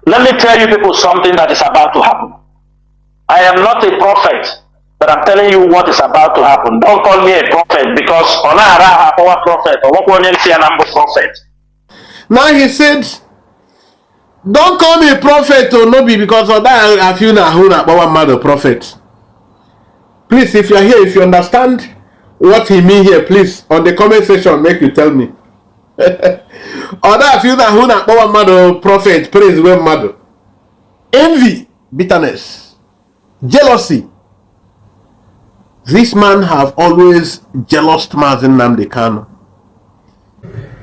Let me tell you people something that is about to happen. I am not a prophet, but I'm telling you what is about to happen. Don't call me a prophet because Onara our prophet or what prophet. Now he said, don't call me a prophet or no be because of that I feel na who na one mother prophet. Please, if you're here, if you understand what he mean here, please on the comment section make you tell me. Or that I feel na who na one mother prophet, praise when mother. Envy, bitterness, jealousy. This man have always jealous Mazen Nnamdi Kanu.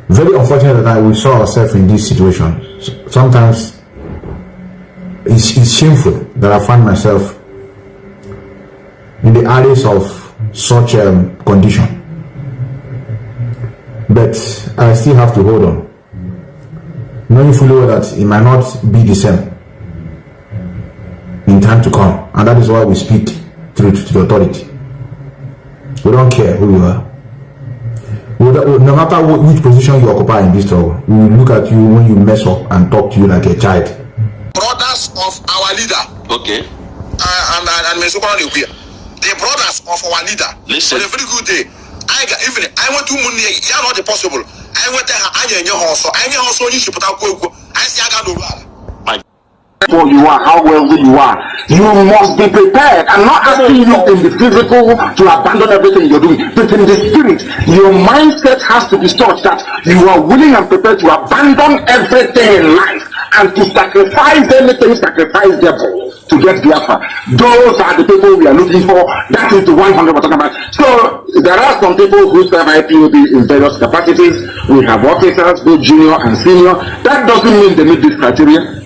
Very unfortunate that we saw ourselves in this situation. Sometimes it's shameful that I find myself in the areas of such condition. But I still have to hold on, knowing fully well that it might not be the same in time to come, and that is why we speak through to the authority. We don't care who you are. No matter which position you occupy in this struggle, we will look at you when you mess up and talk to you like a child. Brothers of our leader. Okay. And the brothers of our leader. Listen. On a very good day. I went to money. Yeah, not possible. I went there. I should put out. I see I got no. You are, how wealthy you are. You must be prepared. I'm not asking you in the physical to abandon everything you're doing, but in the spirit, your mindset has to be such that you are willing and prepared to abandon everything in life and to sacrifice anything, sacrifice devil to get Biafra. Those are the people we are looking for. That is the 100% about. So there are some people who serve IPOB in various capacities. We have officers, both junior and senior. That doesn't mean they meet this criteria.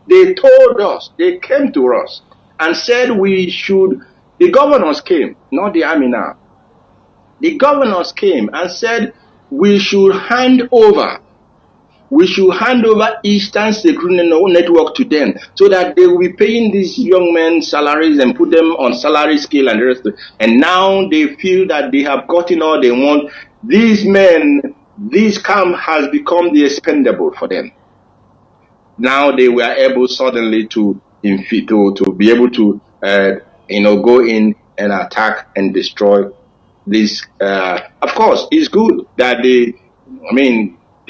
They told us, they came to us and said we should, the governors came, not the army now. The governors came and said we should hand over Eastern Security Network to them so that they will be paying these young men salaries and put them on salary scale and the rest. And now they feel that they have gotten all they want. These men, this camp has become the expendable for them. Now they were able suddenly to be able to go in and attack and destroy this. Of course, it's good that they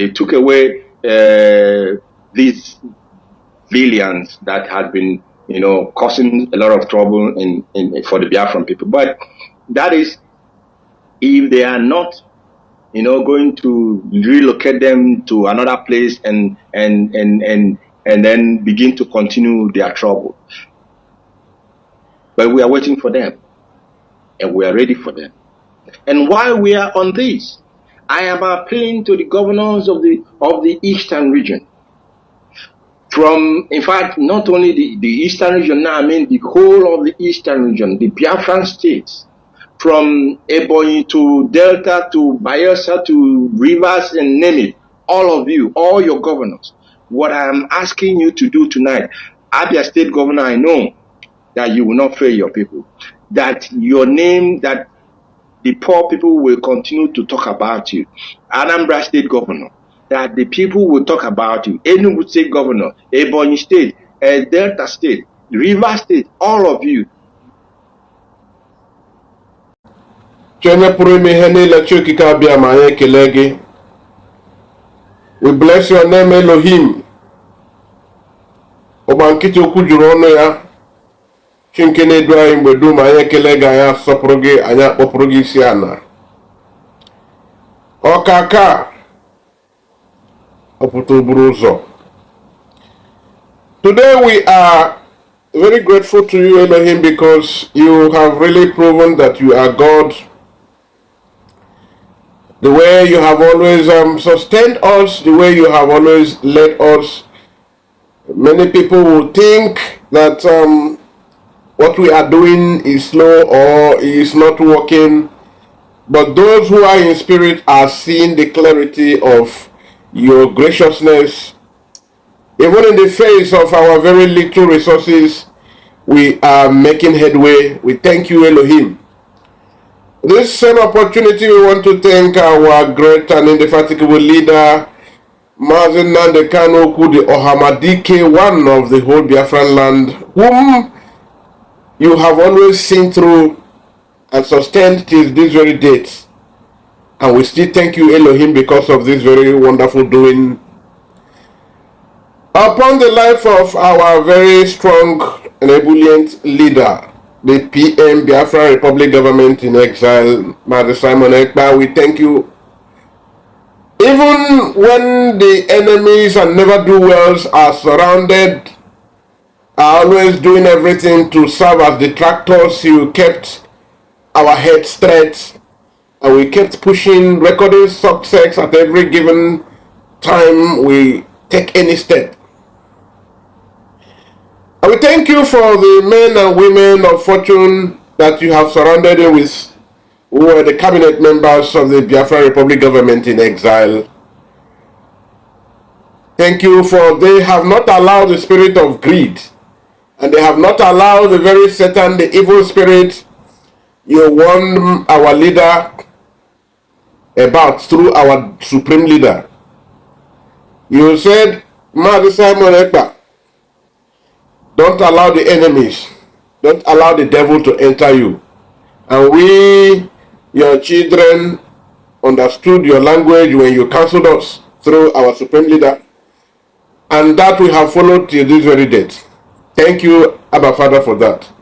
took away these villains that had been causing a lot of trouble for the Biafran people. But that is if they are not going to relocate them to another place and then begin to continue their trouble. But we are waiting for them, and we are ready for them. And while we are on this, I am appealing to the governors of the Eastern region. In fact, not only the Eastern region now, the whole of the Eastern region, the Biafran states, from Ebonyi to Delta to Bayelsa to Rivers and name it, all of you, all your governors, what I'm asking you to do tonight, Abia State Governor, I know that you will not fail your people, that your name, that the poor people will continue to talk about you. Anambra State Governor, that the people will talk about you. Enugu State Governor, Ebonyi State, Delta State, Rivers State, all of you. We bless your name, Elohim. Obankiti okujuru ọnụ ya. Chinkene dua mgbe dum anyị ekele ga ya sọpụrụ gị anyị akpọpụrụ gị isi ana. Ọkaka ọpụta oburu ụzọ. Today we are very grateful to you, Elohim, because you have really proven that you are God. The way you have always sustained us, the way you have always led us. Many people will think that what we are doing is slow or is not working, but those who are in spirit are seeing the clarity of your graciousness. Even in the face of our very little resources, we are making headway. We thank you, Elohim. This same opportunity, we want to thank our great and indefatigable leader, Mazen Nnamdi Kanu Okwu, the Ohamadike, one of the whole Biafran land, whom you have always seen through and sustained till this very date. And we still thank you, Elohim, because of this very wonderful doing upon the life of our very strong and ebullient leader, the PM Biafra Republic government in exile, Mother Simon Ekpa. We thank you. Even when the enemies and never-do-wells are surrounded, are always doing everything to serve as detractors, you kept our heads straight, and we kept pushing, recording success at every given time we take any step. And we thank you for the men and women of fortune that you have surrounded you with, who were the cabinet members of the Biafra Republic government in exile. Thank you for they have not allowed the spirit of greed, and they have not allowed the very Satan, the evil spirit you warned our leader about through our supreme leader. You said, Mother Simon Ekpa, don't allow the enemies, don't allow the devil to enter you. And we, your children, understood your language when you counseled us through our supreme leader, and that we have followed till this very date. Thank you, Abba Father, for that.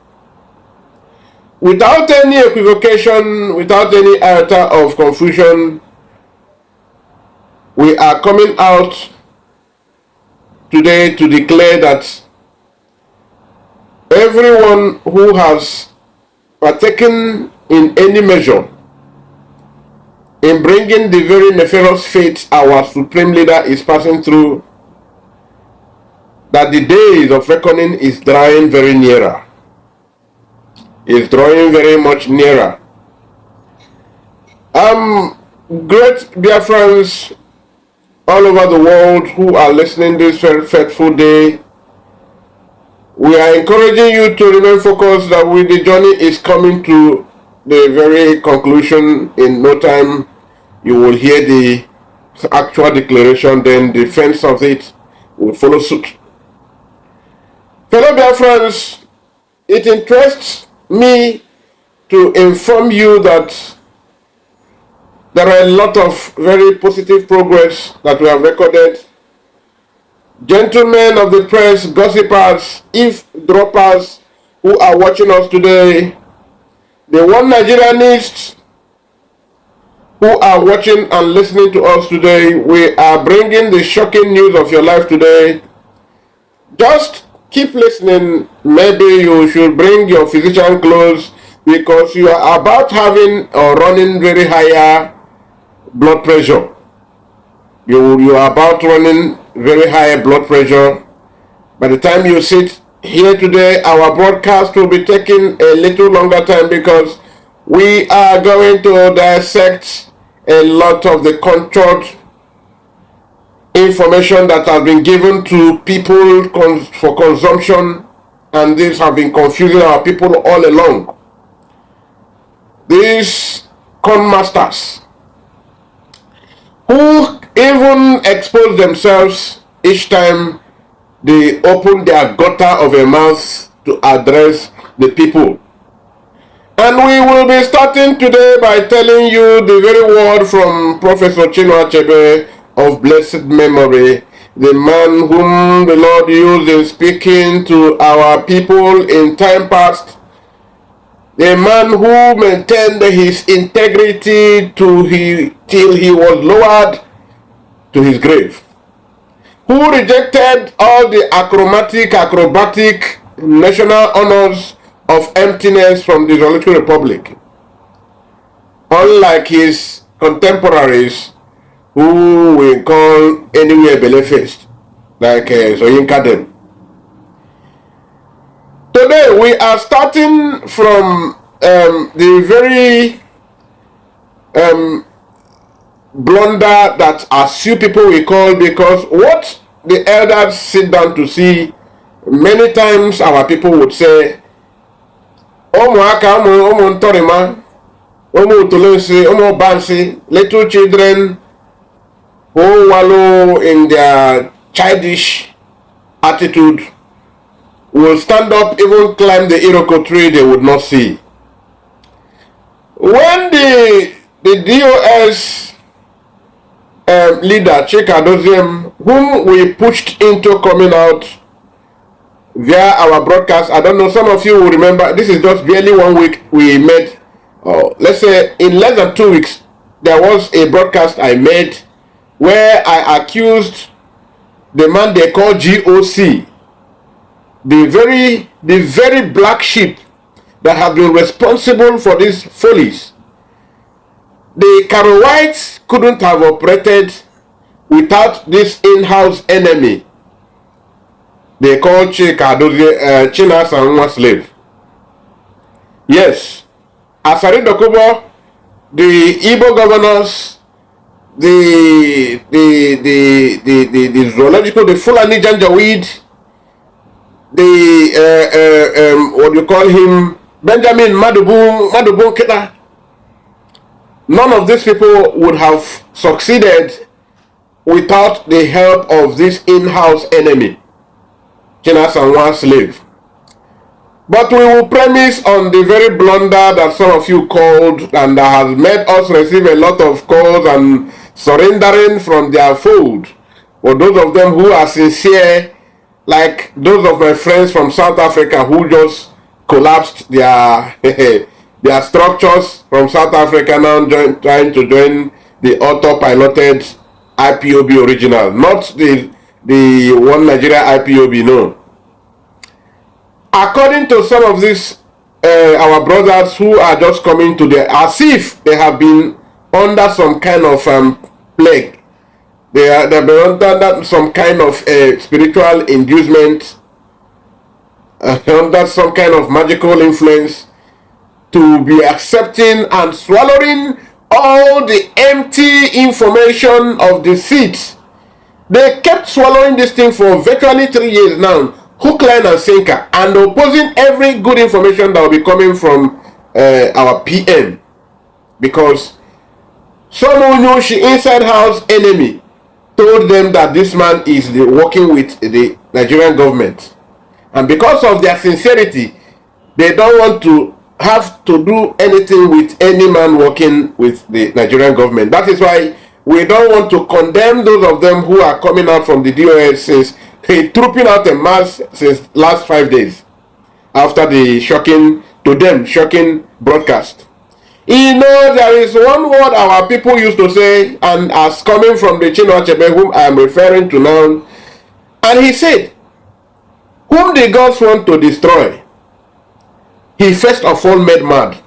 Without any equivocation, without any iota of confusion, we are coming out today to declare that everyone who has partaken in any measure in bringing the very nefarious fate our supreme leader is passing through, that the days of reckoning is drawing very nearer. Is drawing very much nearer. Great Biafrans all over the world who are listening this very fateful day, we are encouraging you to remain focused that the journey is coming to the very conclusion. In no time, you will hear the actual declaration, then the defense of it will follow suit. Fellow Biafrans, it interests me to inform you that there are a lot of very positive progress that we have recorded. Gentlemen of the press, gossipers, eavesdroppers who are watching us today, the one Nigerianists who are watching and listening to us today, we are bringing the shocking news of your life today. Just keep listening. Maybe you should bring your physician clothes, because you are about having or running very higher blood pressure. You are about running very high blood pressure. By the time you sit here today, our broadcast will be taking a little longer time, because we are going to dissect a lot of the controlled information that has been given to people for consumption, and these have been confusing our people all along. These con masters who even expose themselves each time they open their gutter of a mouth to address the people. And we will be starting today by telling you the very word from Professor Chinua Achebe of blessed memory, the man whom the Lord used in speaking to our people in time past, the man who maintained his integrity till he was lowered to his grave, who rejected all the acrobatic national honors of emptiness from the Zolitary Republic, unlike his contemporaries who we call anywhere belefaced, like Soyinka them. Today we are starting from the very blunder that as few people we call, because what the elders sit down to see, many times our people would say, Omo ntorima, Omo utolensi, Omo bansi, little children who wallow in their childish attitude will stand up, even climb the Iroko tree they would not see. When the DOS leader, Chika Doziem, whom we pushed into coming out via our broadcast, I don't know, some of you will remember, this is just barely 1 week we made, let's say in less than 2 weeks, there was a broadcast I made where I accused the man they call GOC, the very black sheep that have been responsible for these follies. The Karowites couldn't have operated without this in-house enemy they call China Sanwa slave. Yes, Asari Dokubo, the Igbo governors, the zoological, the Fulani Janjaweed, the what you call him, Benjamin Madubun Keta. None of these people would have succeeded without the help of this in-house enemy, China Sanwa slave. But we will premise on the very blunder that some of you called and that has made us receive a lot of calls and surrendering from their fold. For those of them who are sincere, like those of my friends from South Africa who just collapsed their their structures from South Africa, now trying to join the auto-piloted IPOB original, not the one Nigeria IPOB, no. According to some of these our brothers who are just coming to the, as if they have been under some kind of plague, they've been under some kind of spiritual inducement, under some kind of magical influence, to be accepting and swallowing all the empty information of deceit. They kept swallowing this thing for virtually 3 years now, hook, line and sinker, and opposing every good information that will be coming from our PM, because someone who she inside house enemy told them that this man is working with the Nigerian government, and because of their sincerity, they don't want to have to do anything with any man working with the Nigerian government. That is why we don't want to condemn those of them who are coming out from the DOS since trooping out en masse since last 5 days after the shocking broadcast. You know, there is one word our people used to say, and as coming from the Chinua Achebe, whom I am referring to now, and he said, whom the gods want to destroy, he first of all made mad.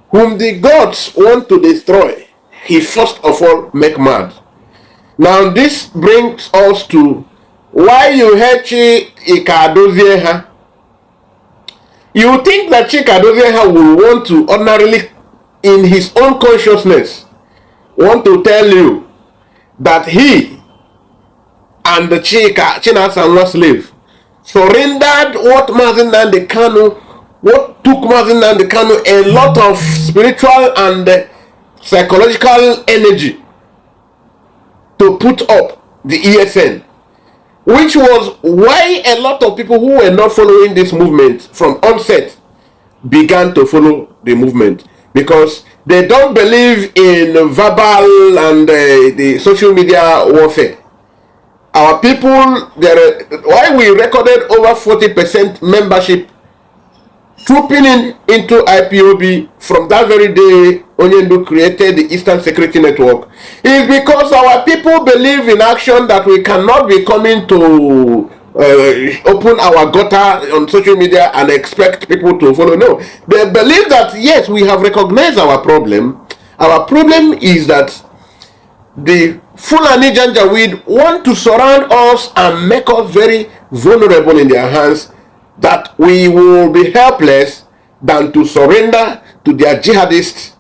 Whom the gods want to destroy, he first of all make mad. Now this brings us to why you heard Chika Dozieha. You think that Chika Dozieha will want to ordinarily, in his own consciousness, want to tell you that he and the China Sanwa slave surrendered what Mazi Nnamdi Kanu, what took Mazi Nnamdi Kanu a lot of spiritual and psychological energy to put up the ESN, which was why a lot of people who were not following this movement from onset began to follow the movement, because they don't believe in verbal and the social media warfare. Our people, why we recorded over 40% membership trooping into IPOB from that very day Onyendu created the Eastern Security Network, is because our people believe in action, that we cannot be coming to open our gutter on social media and expect people to follow. No, they believe that yes, we have recognized our problem. Our problem is that the Fulani Janjaweed want to surround us and make us very vulnerable in their hands, that we will be helpless than to surrender to their jihadist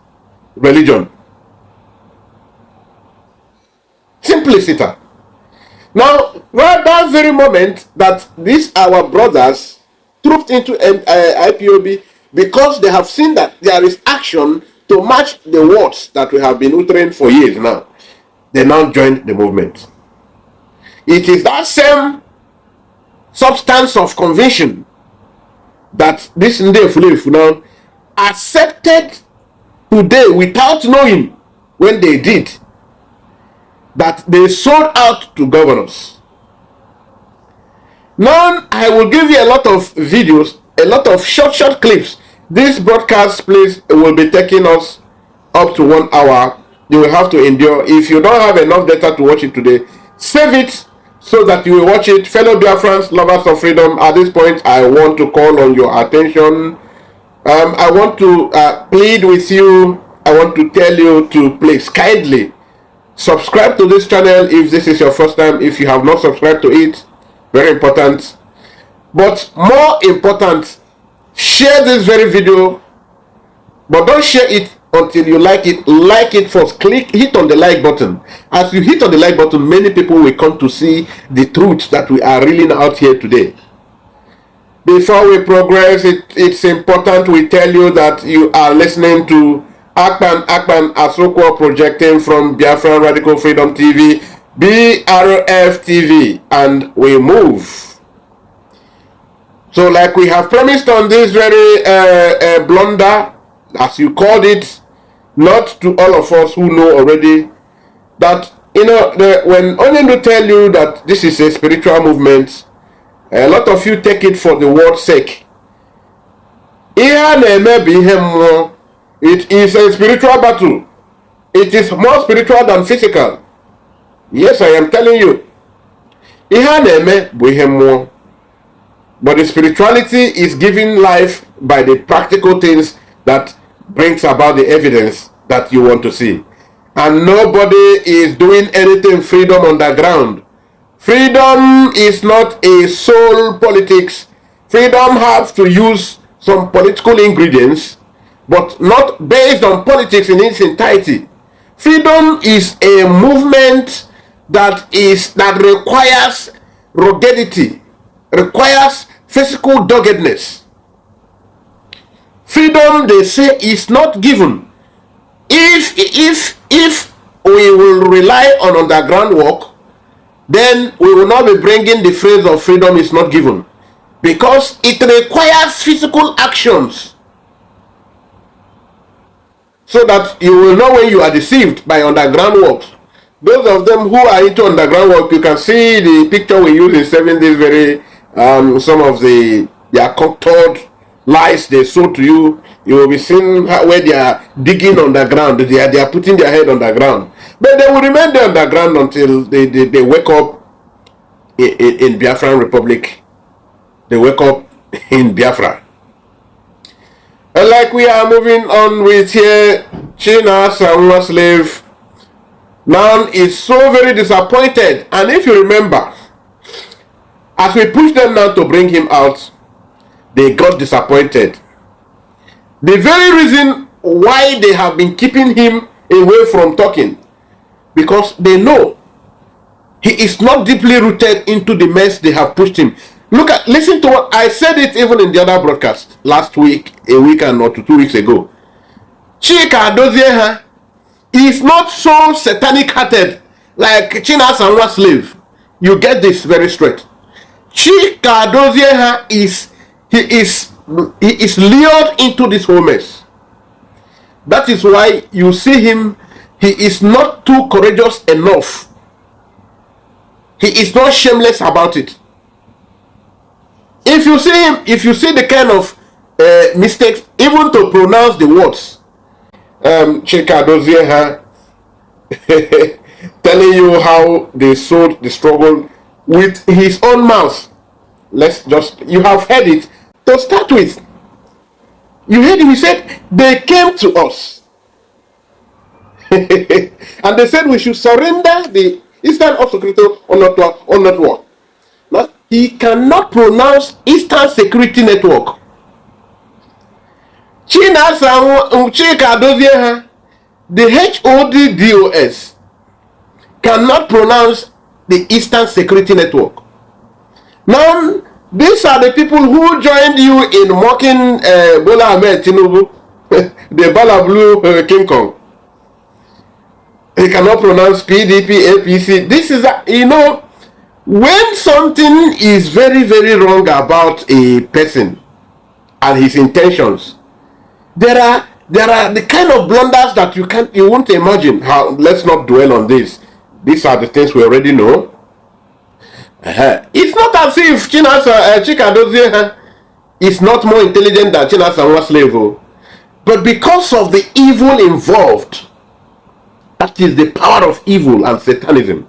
religion. Simplicity. Now, right that very moment that these our brothers trooped into IPOB, because they have seen that there is action to match the words that we have been uttering for years now. they now joined the movement. It is that same substance of conviction that this Ndefulefu now accepted today without knowing when they did, that they sold out to governors. Now I will give you a lot of videos, a lot of short clips. This broadcast, please, will be taking us up to 1 hour. You will have to endure. If you don't have enough data to watch it today, save it so that you will watch it. Fellow Biafrans, lovers of freedom, at this point, I want to call on your attention. I want to plead with you. I want to tell you to please kindly subscribe to this channel if this is your first time. If you have not subscribed to it, very important. But more important, share this very video, but don't share it until you like it. Like it first. Hit on the like button. As you hit on the like button, many people will come to see the truth that we are reeling out here today. Before we progress, it's important we tell you that you are listening to Akpan Asokwo, projecting from Biafran Radical Freedom TV, BRF TV, and we move. So like we have promised on this very blunder, as you called it, not to all of us who know already, that, you know, when Onyendu tell you that this is a spiritual movement, a lot of you take it for the word's sake. It is a spiritual battle. It is more spiritual than physical. Yes, I am telling you. But the spirituality is given life by the practical things that brings about the evidence that you want to see. And nobody is doing anything freedom underground. Freedom is not a soul politics. Freedom has to use some political ingredients, but not based on politics in its entirety. Freedom is a movement that requires ruggedity, requires physical doggedness. Freedom, they say, is not given. If we will rely on underground work, then we will not be bringing the phrase of freedom is not given, because it requires physical actions, so that you will know when you are deceived by underground works. Those of them who are into underground work, you can see the picture we use in 7 days very some of their contored lies they show to you. You will be seeing where they are digging underground. They are putting their head underground, but they will remain there underground until they wake up in Biafran Republic. They wake up in Biafra. And like we are moving on with here, China Sanwa slave now is so very disappointed. And if you remember, as we pushed them now to bring him out, they got disappointed. The very reason why they have been keeping him away from talking, because they know he is not deeply rooted into the mess they have pushed him. Listen to what I said, it even in the other broadcast last week, a week and or 2 weeks ago. Chika Dozieha is not so satanic hearted like China Sanwa slave. You get this very straight. Chika Dozieha is lured into this whole mess. That is why you see him, he is not too courageous enough. He is not shameless about it. If you see him, if you see the kind of mistakes, even to pronounce the words, Chika Dozieha telling you how they sold the struggle with his own mouth. You have heard it. To start with, you heard him, he said, they came to us. And they said we should surrender the Eastern Security Network. Now, he cannot pronounce Eastern Security Network. Chika Dozieha, the HODDOS, cannot pronounce the Eastern Security Network. Now, these are the people who joined you in mocking Bola Ahmed Tinubu, the Bala Blue King Kong. He cannot pronounce PDP, APC. This is, you know, when something is very, very wrong about a person and his intentions, there are the kind of blunders that you won't imagine. How? Let's not dwell on this. These are the things we already know. It's not as if Chika Dozie is not more intelligent than Chinasa Nwaslave, but because of the evil involved, that is the power of evil and satanism.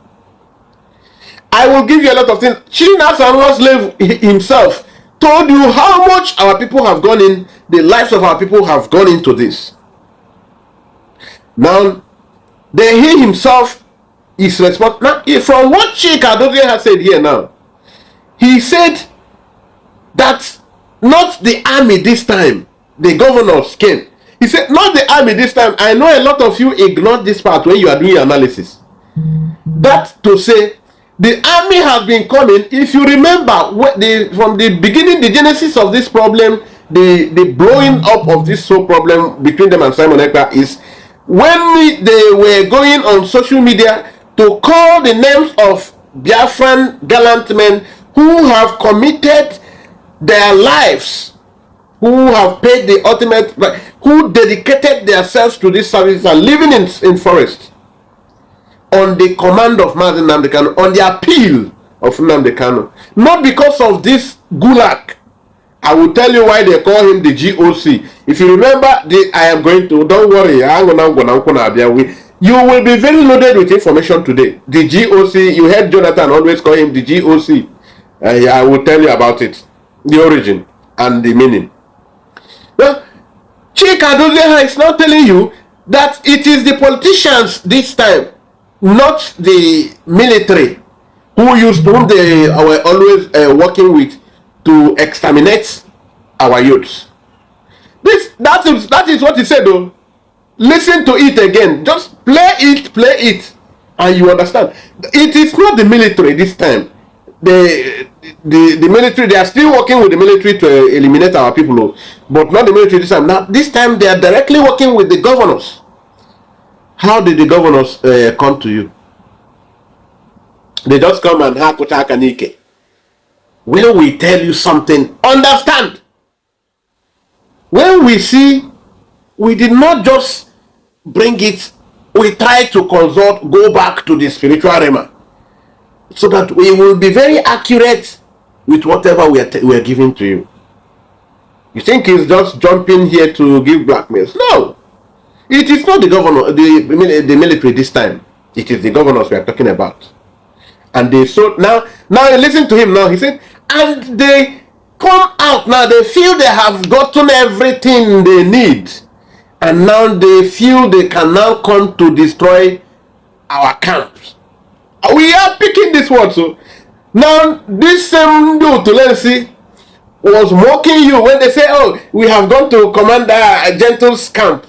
I will give you a lot of things. Chinasa Nwaslave himself told you how much our people have gone in, the lives of our people have gone into this. Now, then he himself is responsible. Now, from what Chika Dozie has said here now, he said that not the army this time, the governors came. He said, not the army this time. I know a lot of you ignored this part when you are doing your analysis. That to say, the army has been coming. If you remember, from the beginning, the genesis of this problem, the blowing up of this whole problem between them and Simon Ekpa is when they were going on social media to call the names of Biafran gallant men who have committed their lives, who have paid the ultimate, who dedicated themselves to this service and living in forest on the command of Mazi Nnamdi Kanu, on the appeal of Nnamdi Kanu. Not because of this gulag. I will tell you why they call him the GOC. If you remember, I am going to, don't worry, you will be very loaded with information today. The GOC, you heard Jonathan always call him the GOC. I will tell you about it, the origin and the meaning. Now, Chika Dozie is now telling you that it is the politicians this time, not the military, whom they were always working with to exterminate our youths. That is what he said though. Listen to it again. Just play it, and you understand. It is not the military this time. The military, they are still working with the military to eliminate our people, but not the military this time. Now, this time they are directly working with the governors. How did the governors come to you? They just come and hakuta kanike. When we tell you something, understand. When we see, we did not just bring it, we try to consult, go back to the spiritual realm, so that we will be very accurate with whatever we are giving to you. You think he's just jumping here to give blackmails? No. It is not the governor, the military this time. It is the governors we are talking about. And they so now listen to him now. He said, and they come out now. They feel they have gotten everything they need, and now they feel they can now come to destroy our camps. We are picking this word. So now this same dude Tulensi was mocking you when they say, "Oh, we have gone to Commander Gentle's camp."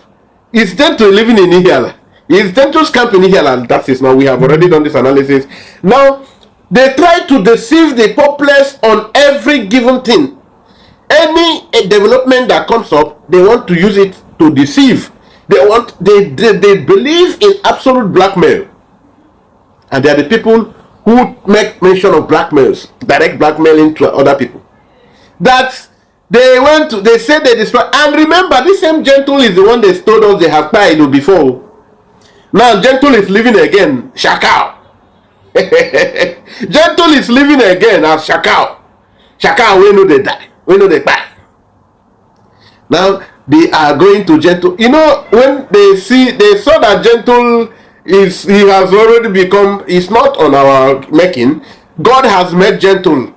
It's Gentle living in Ihiala. It's Gentle's camp in Ihiala. That is now. We have already done this analysis. Now they try to deceive the populace on every given thing. Any development that comes up, they want to use it to deceive. They believe in absolute blackmail. And they are the people who make mention of blackmails, direct blackmailing to other people. That they said they destroy. And remember, this same Gentle is the one they told us they have died before. Now Gentle is living again, Shakao. Gentle is living again as Shakao. Shakao, we know they die. We know they die. Now they are going to Gentle. You know, when they saw that Gentle he has already become, is not on our making. God has made Gentle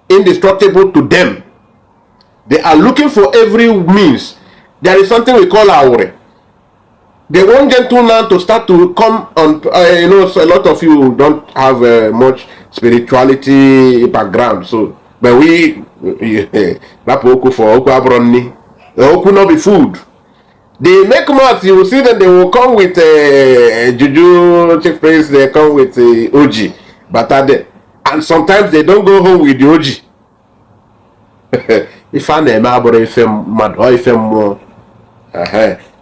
indestructible to them. They are looking for every means. There is something we call Aure. They want Gentle now to start to come on. So a lot of you don't have much spirituality background. So, but we Rapoku for Oku Abroni. Oku not be food. They make maths, you will see that they will come with Juju chief priest, they come with OG, Batade. And sometimes they don't go home with the OG. If I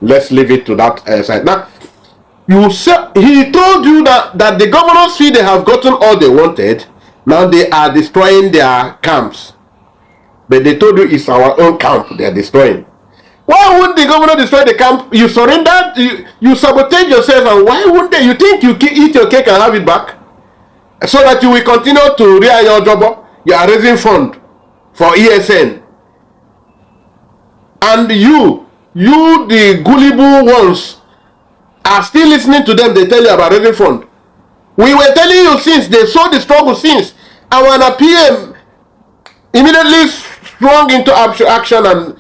let's leave it to that side. Now, You say, he told you that the governors feel they have gotten all they wanted. Now they are destroying their camps. But they told you it's our own camp they are destroying. Why wouldn't the governor destroy the camp? You surrendered, you sabotage yourself, and why wouldn't they? You think you eat your cake and have it back? So that you will continue to rear your job. You are raising fund for ESN. And you the gullible ones, are still listening to them. They tell you about raising fund. We were telling you since they saw the struggle since. And when a PM immediately sprung into action and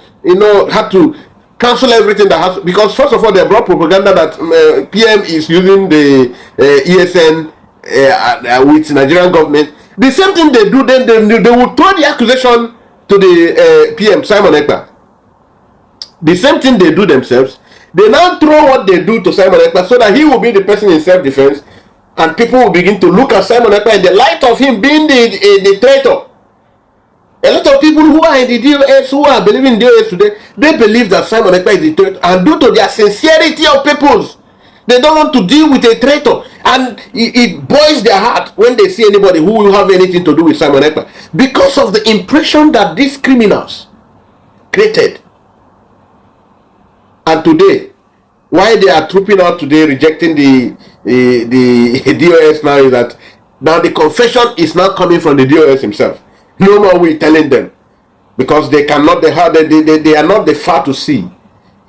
had to cancel everything that has, because first of all they brought propaganda that PM is using the ESN with Nigerian government. The same thing they do, then they will throw the accusation to the PM Simon Ekpa. The same thing they do themselves. They now throw what they do to Simon Ekpa so that he will be the person in self-defense, and people will begin to look at Simon Ekpa in the light of him being the traitor. A lot of people who are in the DOS, who are believing in DOS today, they believe that Simon Ekpa is the traitor, and due to their sincerity of purpose, they don't want to deal with a traitor, and it boils their heart when they see anybody who will have anything to do with Simon Ekpa, because of the impression that these criminals created. And today, why they are trooping out today, rejecting the DOS now, is that now the confession is now coming from the DOS himself. No more we telling them, because they cannot. They are not the far to see.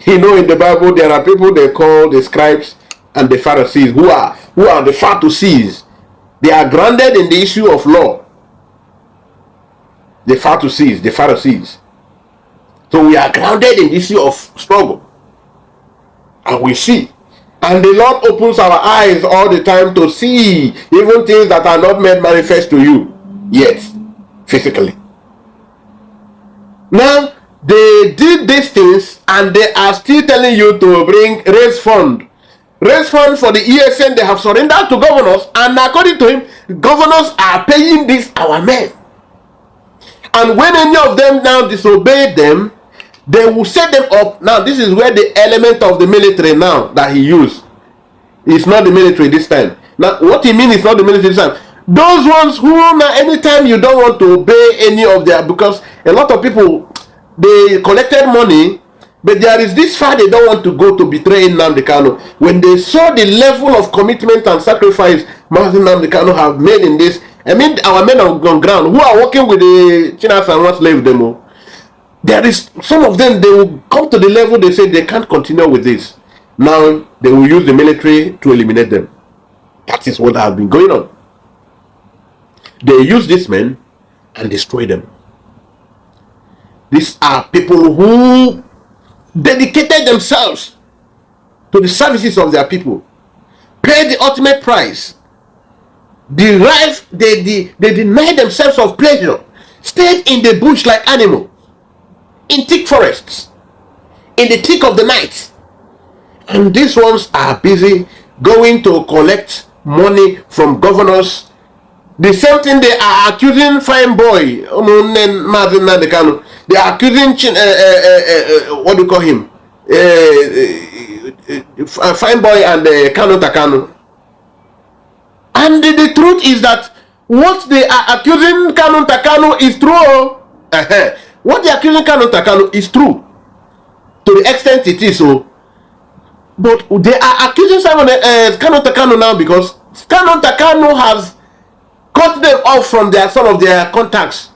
In the Bible there are people they call the scribes and the Pharisees who are the far to sees. They are grounded in the issue of law. The far to sees, the Pharisees. So we are grounded in the issue of struggle. And we see, and the Lord opens our eyes all the time to see even things that are not made manifest to you yet physically. Now they did these things, and they are still telling you to raise fund for the ESN. They have surrendered to governors, and according to him, governors are paying these our men. And when any of them now disobey them, they will set them up. Now this is where the element of the military now that he used is not the military this time. Now what he means is not the military this time. Those ones who now anytime you don't want to obey any of their, because a lot of people, they collected money, but there is this far they don't want to go to betray Nnamdi Kanu. When they saw the level of commitment and sacrifice Nnamdi Kanu have made in this, I mean our men on ground who are working with the Chinas and one slave demo, there is some of them, they will come to the level they say they can't continue with this. Now they will use the military to eliminate them. That is what has been going on. They use these men and destroy them. These are people who dedicated themselves to the services of their people, paid the ultimate price, they deny themselves of pleasure, stayed in the bush like animals, in thick forests, in the thick of the night. And these ones are busy going to collect money from governors. The same thing they are accusing Fine Boy, they are accusing what do you call him, Fine Boy and Kanu Takanu. And the truth is that what they are accusing Kanu Takanu is true. What they are accusing Kanu Takanu is true, to the extent it is so. But they are accusing Kanu Takanu now because Kanu Takanu has cut them off from some of their contacts.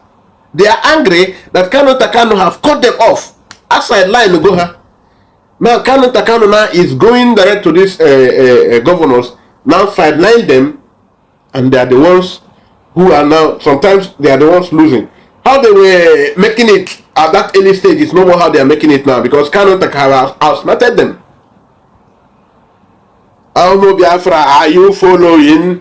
They are angry that Kanu Takanu have cut them off. Outside line to go her. Now Kanu Takanu now is going direct to these governors, now sideline them, and they are the ones who are now, sometimes they are the ones losing. How they were making it at that early stage is no more how they are making it now, because Kanu Takanu outsmarted them. Almo Biafra, are you following?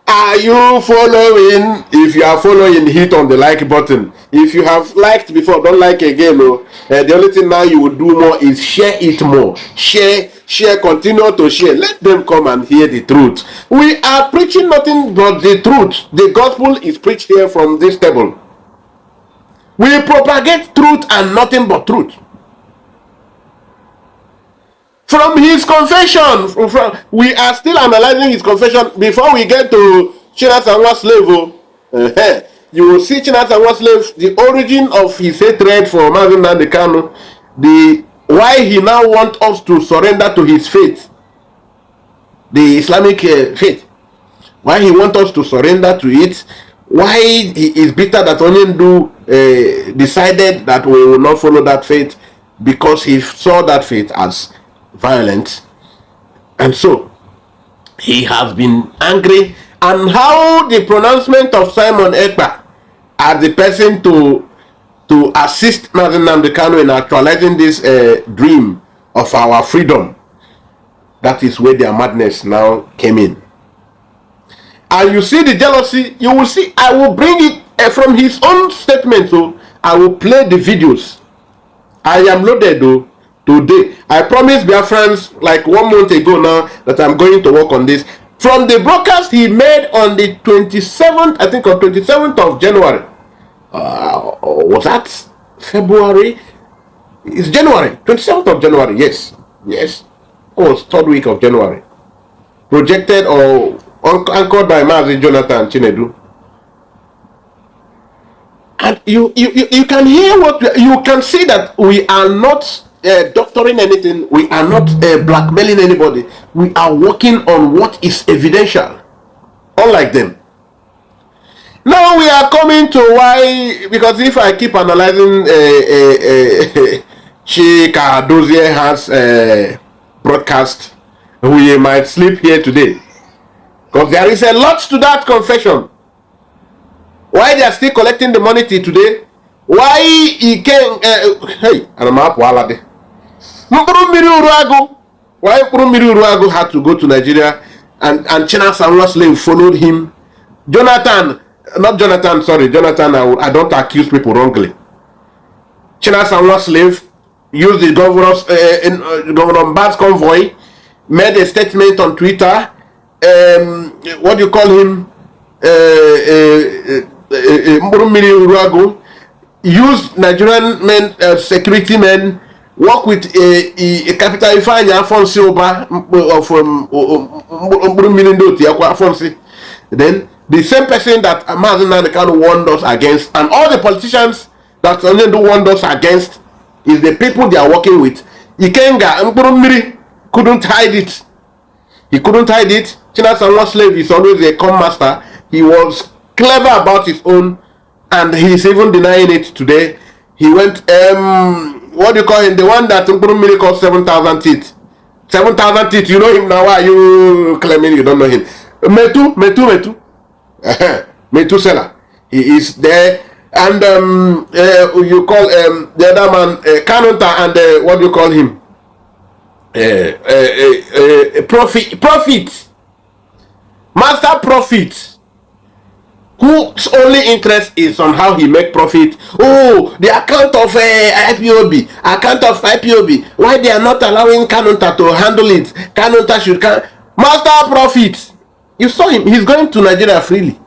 Are you following? If you are following, hit on the like button. If you have liked before, don't like again. The only thing now you will do more is share it more. Share, continue to share. Let them come and hear the truth. We are preaching nothing but the truth. The gospel is preached here from this table. We propagate truth and nothing but truth. From his confession, we are still analyzing his confession before we get to Chinasanwa's level. You will see Chinasanwa's slave, the origin of his hatred for Mazi Nnamdi Kanu, the why he now wants us to surrender to his faith, the Islamic faith. Why he wants us to surrender to it, why he is bitter that Onyendu decided that we will not follow that faith because he saw that faith as violent, and so he has been angry, and how the pronouncement of Simon Ekpa as the person to assist Mazi Nnamdi Kanu in actualizing this dream of our freedom, that is where their madness now came in. And you see the jealousy, you will see, I will bring it from his own statement, so I will play the videos. I am loaded though today. I promised Biafrans like 1 month ago now that I'm going to work on this. From the broadcast he made on the 27th, I think on 27th of January. Was that February? It's January, 27th of January, yes. Yes. It was 3rd week of January. Projected or anchored by Mazi Jonathan Chinedu. And you can hear what you can see, that we are not doctoring anything, we are not blackmailing anybody, we are working on what is evidential, unlike them. Now we are coming to why, because if I keep analyzing Chika Dozier has broadcast, we might sleep here today, because there is a lot to that confession. Why they are still collecting the money till today? Why he came? Hey, and I'm up Walade. Why Mkpuru Uruagu had to go to Nigeria, and Chinasanwa slave followed him? Jonathan, I don't accuse people wrongly. Chinasanwa slave used the governor's Governor Mbad's convoy, made a statement on Twitter. What do you call him? Mkpuru Uruagu used Nigerian men, security men, work with a capital Ifeanyi Afonsi Oba of Afonsi. Then the same person that Mazi Nnamdi Kanu warned us against, and all the politicians that Onyendu warned us against, is the people they are working with. Ikenga Mkpuru couldn't hide it. He couldn't hide it. Chinasanwa slave is always a con master. He was clever about his own, and he's even denying it today. He went, what do you call him? The one that Mkpuru called 7,000 teeth. 7,000 teeth, you know him now. Why are you claiming you don't know him? Metu Seller. He is there. And you call the other man Kanunta, and what do you call him? Prophet. Master Prophet. Whose only interest is on how he make profit. Oh, the account of IPOB. Why they are not allowing Kanunta to handle it? Kanunta should Master Prophet. You saw him. He's going to Nigeria freely.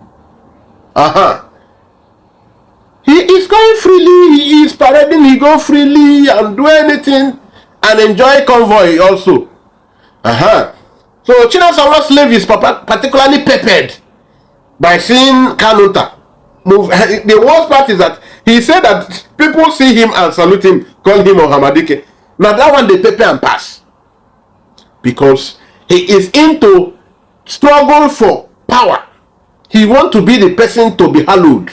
He is going freely. He is parading. He go freely and do anything and enjoy convoy also. So Chinasanwa slave is particularly peppered by seeing Kanunta move. The worst part is that he said that people see him and salute him, call him Ohamadike. Now that one they pepper and pass, because he is into struggle for power. He want to be the person to be hallowed.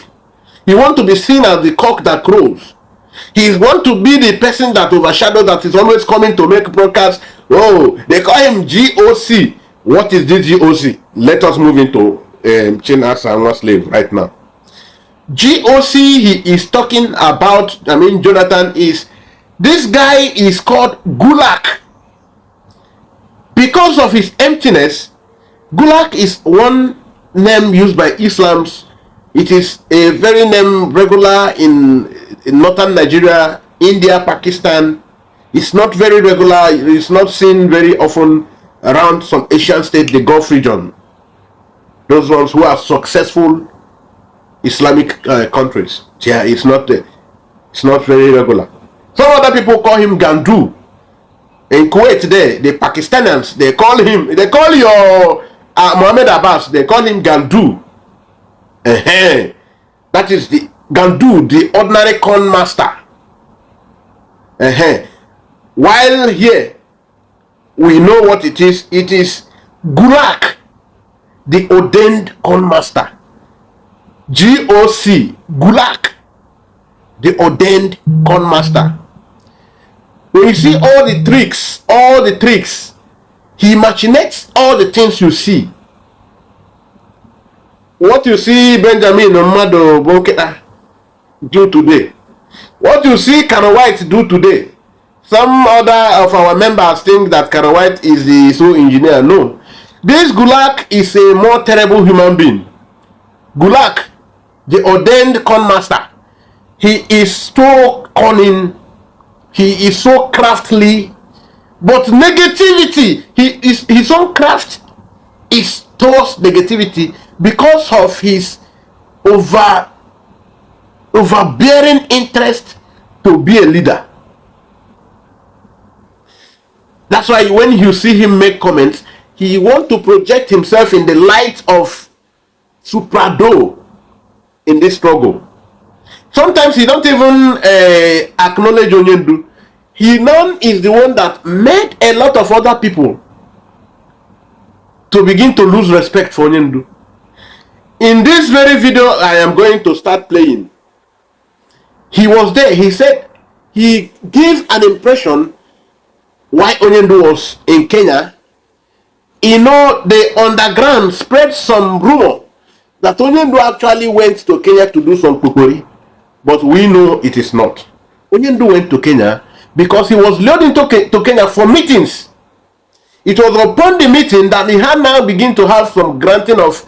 He want to be seen as the cock that crows. He want to be the person that overshadows, that is always coming to make broadcasts. Oh, they call him GOC. What is this GOC? Let us move into Chinasanwa slave right now. GOC, he is talking about, Jonathan is, this guy is called Gulag. Because of his emptiness, Gulag is one name used by Islams. It is a very name regular in northern Nigeria, India, Pakistan. It's not very regular. It's not seen very often around some Asian states, the Gulf region. Those ones who are successful Islamic countries. Yeah, it's not very regular. Some other people call him Gandu. In Kuwait today, the Pakistanis, they call your Mohammed Abbas, they call him Gandu. That is the Gandu, the ordinary con master. While here, we know what it is. It is Gulag, the ordained con master. GOC, Gulag, the ordained con master. When you see all the tricks, he machinates all the things you see. What you see Benjamin Omado Bonketa do today, what you see Kano White do today, some other of our members think that Kano White is the sole engineer. No. This Gulag is a more terrible human being. Gulag, the ordained con master. He is so cunning. He is so crafty. But negativity, his own craft is towards negativity because of his overbearing interest to be a leader. That's why when you see him make comments, he wants to project himself in the light of Suprado in this struggle. Sometimes he don't even acknowledge Onyendu. He now is the one that made a lot of other people to begin to lose respect for Onyendu. In this very video I am going to start playing, he was there. He said he gave an impression why Onyendu was in Kenya. You know, the underground spread some rumor that Onyendu actually went to Kenya to do some kukuri, but we know it is not. Onyendu went to Kenya because he was lured into Kenya for meetings. It was upon the meeting that he had now begin to have some granting of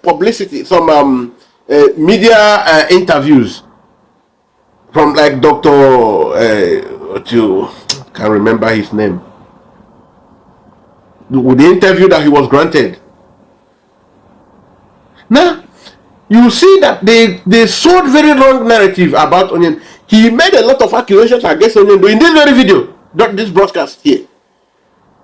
publicity, some media interviews from like Dr. Can't remember his name. With the interview that he was granted. Now, you see that they sold very wrong narrative about Onyendu. He made a lot of accusations against Onyendu in this very video, not this broadcast here.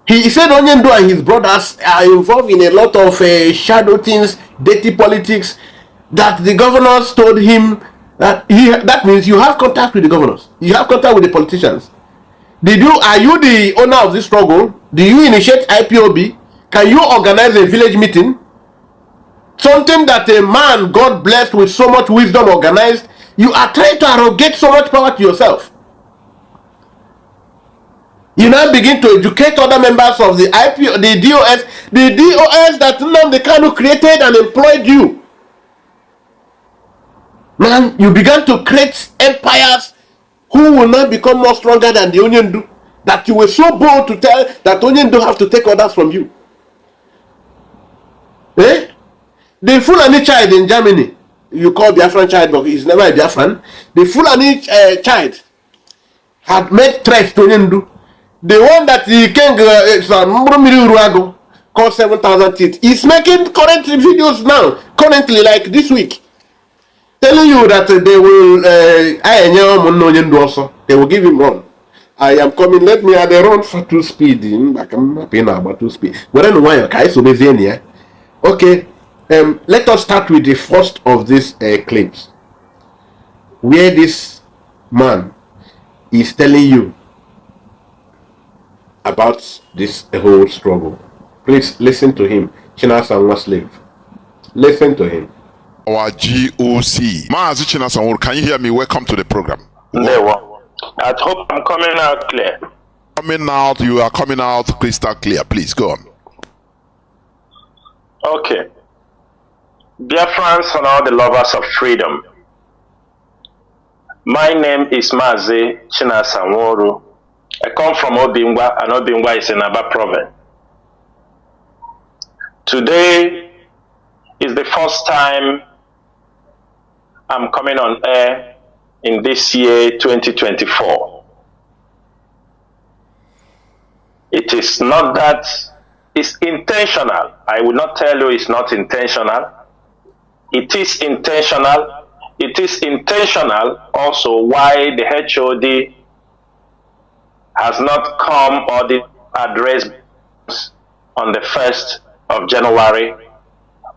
He said Onyendu and his brothers are involved in a lot of shadow things, dirty politics, that the governors told him that that means you have contact with the governors, you have contact with the politicians. Are you the owner of this struggle? Do you initiate IPOB? Can you organize a village meeting? Something that a man God blessed with so much wisdom organized. You are trying to arrogate so much power to yourself. You now begin to educate other members of the IPO, the DOS that Nnamdi Kanu created and employed you. Man, you began to create empires who will not become more stronger than the Onyendu, that you were so bold to tell that Onyendu have to take orders from you. The Fulani child in Germany, you call Biafran child, but he's never a Biafran. The Fulani child had made threats to Onyendu. The one that he can called 7,000 teeth. He's making current videos now, currently like this week, telling you that they will they will give him run. I am coming, let me add a run for 2 speed. About 2 speed. Okay, let us start with the first of these clips, where this man is telling you about this whole struggle. Please listen to him. Chinasa Slave. Listen to him. Our GOC. Maazi Chinasa, can you hear me? Welcome to the program. I hope I'm coming out clear. You are coming out crystal clear. Please go on. Okay. Dear friends and all the lovers of freedom, my name is Maazi Chinasa. I come from Obingwa, and Obingwa is in Aba province. Today is the first time I'm coming on air in this year 2024. It is not that it's intentional. I will not tell you it's not intentional. It is intentional. It is intentional also why the HOD has not come or the address on the 1st of January,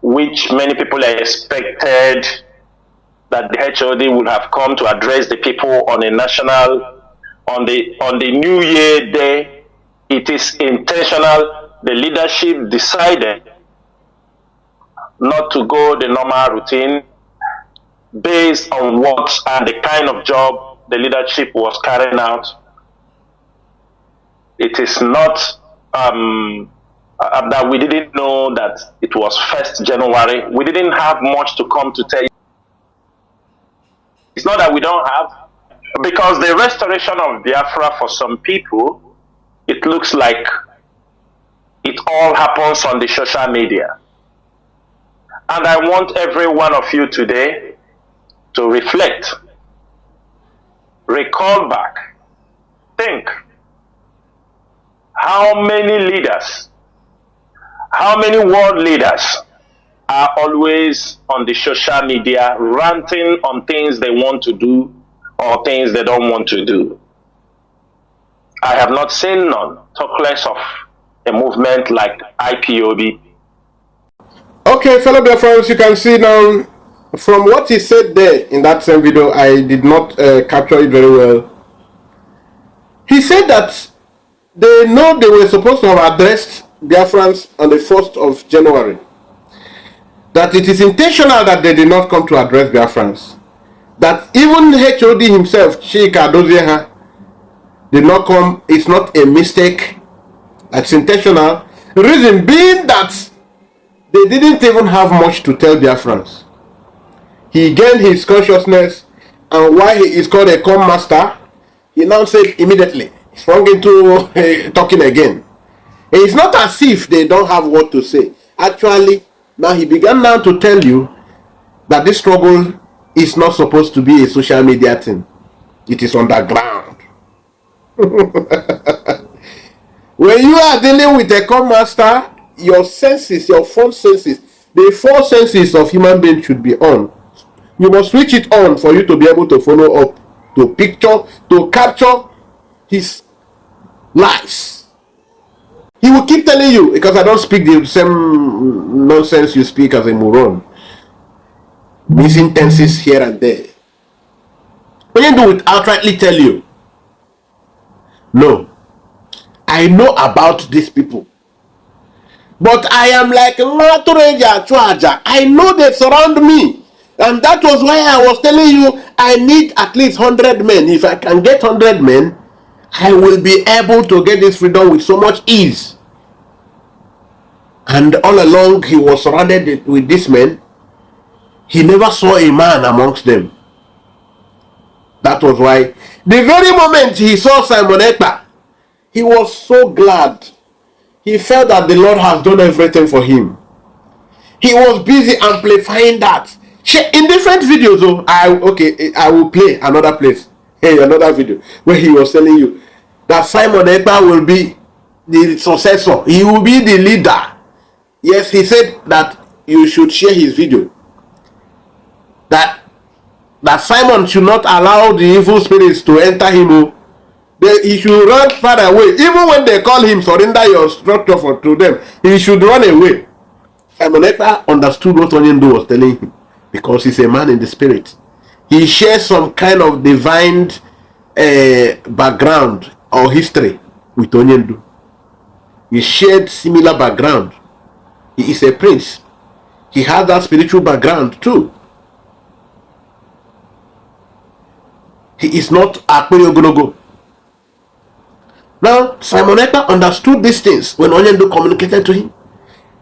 which many people expected that the HOD would have come to address the people on a national, on the New Year day. It is intentional. The leadership decided not to go the normal routine based on what and the kind of job the leadership was carrying out. It is not that we didn't know that it was 1st January. We didn't have much to come to tell you. It's not that we don't have, because the restoration of Biafra for some people, it looks like it all happens on the social media. And I want every one of you today to reflect, recall back, think how many leaders, how many world leaders are always on the social media ranting on things they want to do or things they don't want to do. I have not seen none, talk less of a movement like IPOB. Okay, fellow dear friends, you can see now from what he said there in that same video, I did not capture it very well. He said that they know they were supposed to have addressed Biafrans on the 1st of January. That it is intentional that they did not come to address Biafrans. That even HOD himself, Chika Dozieha, did not come. It's not a mistake. It's intentional. The reason being that they didn't even have much to tell Biafrans. He gained his consciousness, and why he is called a calm master, he now said immediately, he's sprung into talking again. It's not as if they don't have what to say. Actually, now he began now to tell you that this struggle is not supposed to be a social media thing. It is underground. When you are dealing with a calm master, your senses, your four senses, the four senses of human being should be on. You must switch it on for you to be able to follow up, to picture, to capture his lies. He will keep telling you, because I don't speak the same nonsense you speak as a moron. Missing tenses here and there. Onyendu will outrightly tell you, no, I know about these people, but I am like I know they surround me, and that was why I was telling you I need at least 100 men. If I can get 100 men, I will be able to get this freedom with so much ease. And all along he was surrounded with these men. He never saw a man amongst them. That was why the very moment he saw Simon Ekpa, he was so glad. He felt that the Lord has done everything for him. He was busy amplifying that. In different videos, though, I will play another place. Hey, another video where he was telling you that Simon Ekpa will be the successor. He will be the leader. Yes, he said that you should share his video. That Simon should not allow the evil spirits to enter him. He should run far away. Even when they call him, surrender your structure to them, he should run away. Simon Ekpa understood what Onyendu was telling him, because he's a man in the spirit. He shares some kind of divine background or history with Onyendu. He shared similar background. He is a prince. He has that spiritual background too. He is not a Akperi. Now, Simon Ekpa understood these things when Onyendu communicated to him.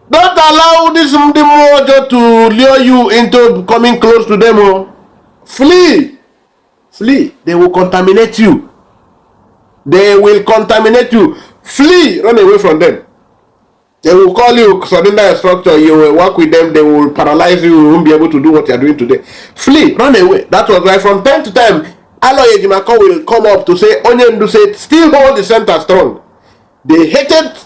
Don't allow this Mdimojo to lure you into coming close to them. Flee. Flee. They will contaminate you. They will contaminate you. Flee. Run away from them. They will call you, surrender your structure, you will work with them, they will paralyze you, you won't be able to do what you are doing today. Flee. Run away. That was why from time to time, Aloy Ejimako will come up to say, Onyendu said, still hold the center strong. They hated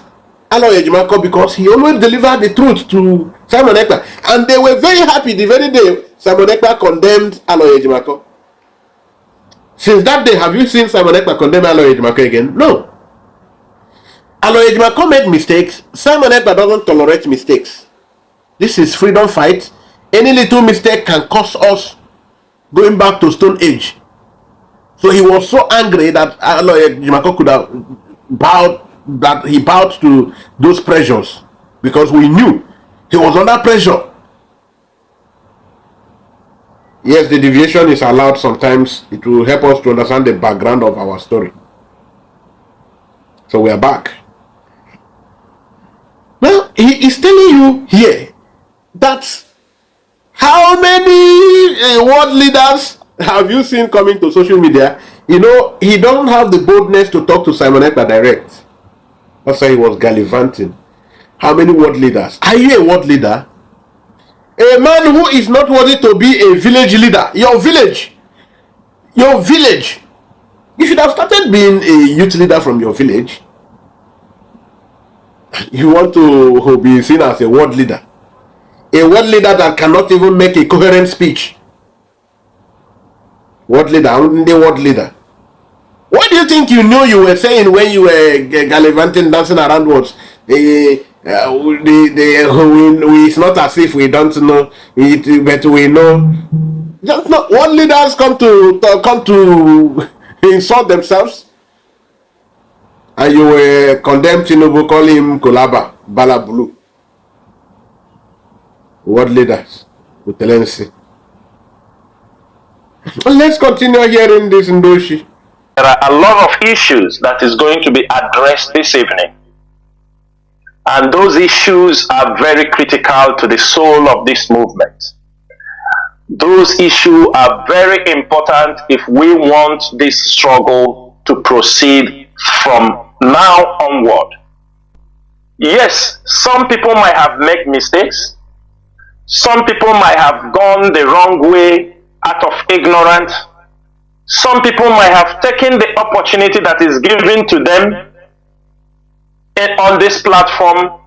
Aloy Ejimako because he always delivered the truth to Simon Ekpa. And they were very happy the very day Simon Ekpa condemned Aloy Ejimako. Since that day, have you seen Simon Ekpa condemn Aloy Ejimakor again? No. Aloy Ejimakor made mistakes. Simon Ekpa doesn't tolerate mistakes. This is freedom fight. Any little mistake can cost us going back to Stone Age. So he was so angry that Aloy Ejimakor could have bowed to those pressures, because we knew he was under pressure. Yes, the deviation is allowed sometimes. It will help us to understand the background of our story. So we are back. Well, he is telling you here that how many world leaders have you seen coming to social media? You know, he don't have the boldness to talk to Simon Ekpa direct. That's why he was gallivanting. How many world leaders? Are you a world leader? A man who is not worthy to be a village leader. Your village. You should have started being a youth leader from your village. You want to be seen as a world leader. A world leader that cannot even make a coherent speech. World leader, only world leader. What do you think you knew you were saying when you were gallivanting, dancing around words? It's not as if we don't know it, but we know. Just not what leaders come to insult themselves, and you were condemned Tinubu, call him Kolaba, Balabulu. What leaders? Utelensi. Let's continue hearing this Ndoshi. There are a lot of issues that is going to be addressed this evening. And those issues are very critical to the soul of this movement. Those issues are very important if we want this struggle to proceed from now onward. Yes, some people might have made mistakes. Some people might have gone the wrong way out of ignorance. Some people might have taken the opportunity that is given to them on this platform,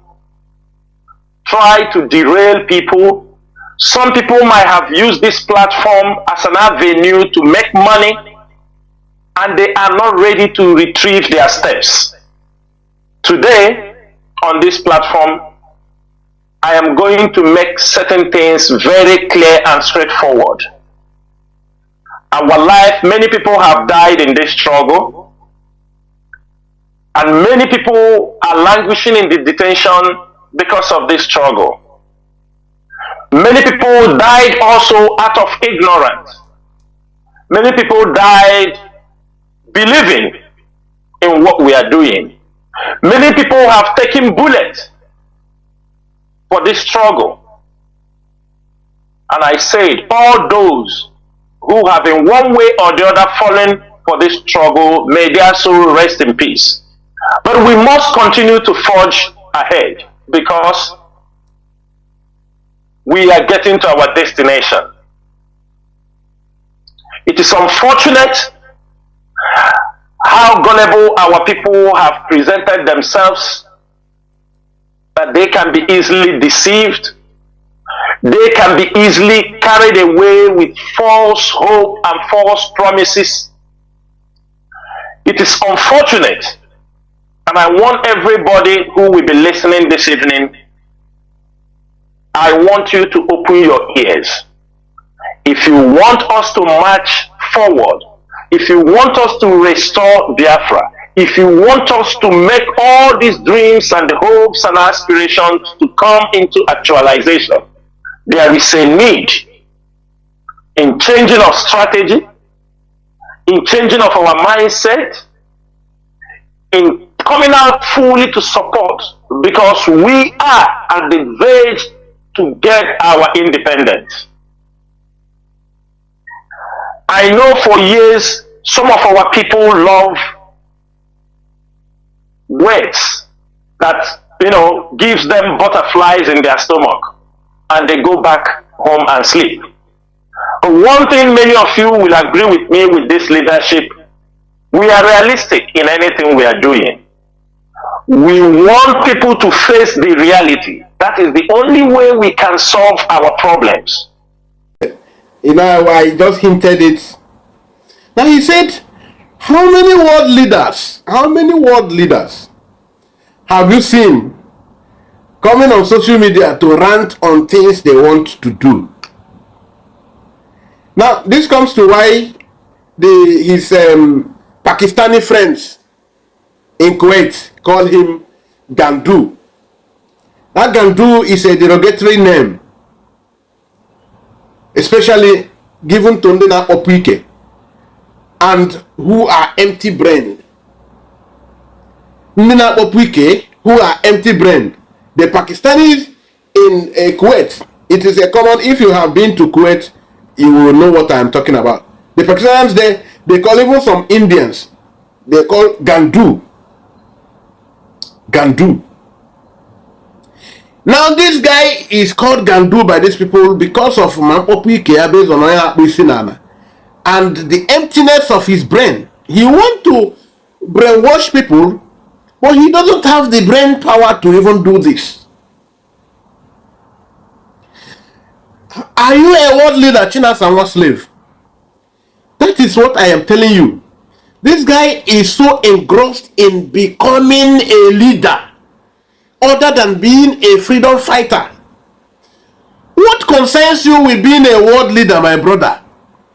try to derail people. Some people might have used this platform as an avenue to make money, and they are not ready to retrieve their steps. Today, on this platform, I am going to make certain things very clear and straightforward. Our life, many people have died in this struggle, and many people are languishing in the detention because of this struggle. Many people died also out of ignorance. Many people died believing in what we are doing. Many people have taken bullets for this struggle. And I said, all those who have in one way or the other fallen for this struggle, may their soul rest in peace. But we must continue to forge ahead, because we are getting to our destination. It is unfortunate how gullible our people have presented themselves, that they can be easily deceived. They can be easily carried away with false hope and false promises. It is unfortunate, and I want everybody who will be listening this evening, I want you to open your ears. If you want us to march forward, if you want us to restore Biafra, if you want us to make all these dreams and the hopes and aspirations to come into actualization, there is a need in changing of strategy, in changing of our mindset, in coming out fully to support, because we are at the verge to get our independence. I know for years some of our people love words that, gives them butterflies in their stomach, and they go back home and sleep. But one thing many of you will agree with me with this leadership, we are realistic in anything we are doing. We want people to face the reality. That is the only way we can solve our problems. I just hinted it Now he said, how many world leaders have you seen coming on social media to rant on things they want to do? Now, this comes to why his Pakistani friends in Kuwait call him Gandu. That Gandu is a derogatory name, especially given to Ndina Opwike, and who are empty-brained. Ndina Opwike, who are empty-brained. The Pakistanis in Kuwait, it is a common, if you have been to Kuwait, you will know what I am talking about. The Pakistanis there, they call even some Indians, they call Gandu. Gandu. Now this guy is called Gandu by these people because of and the emptiness of his brain. He wants to brainwash people, but he doesn't have the brain power to even do this. Are you a world leader, China Sanwa slave? That is what I am telling you. This guy is so engrossed in becoming a leader other than being a freedom fighter. What concerns you with being a world leader, my brother?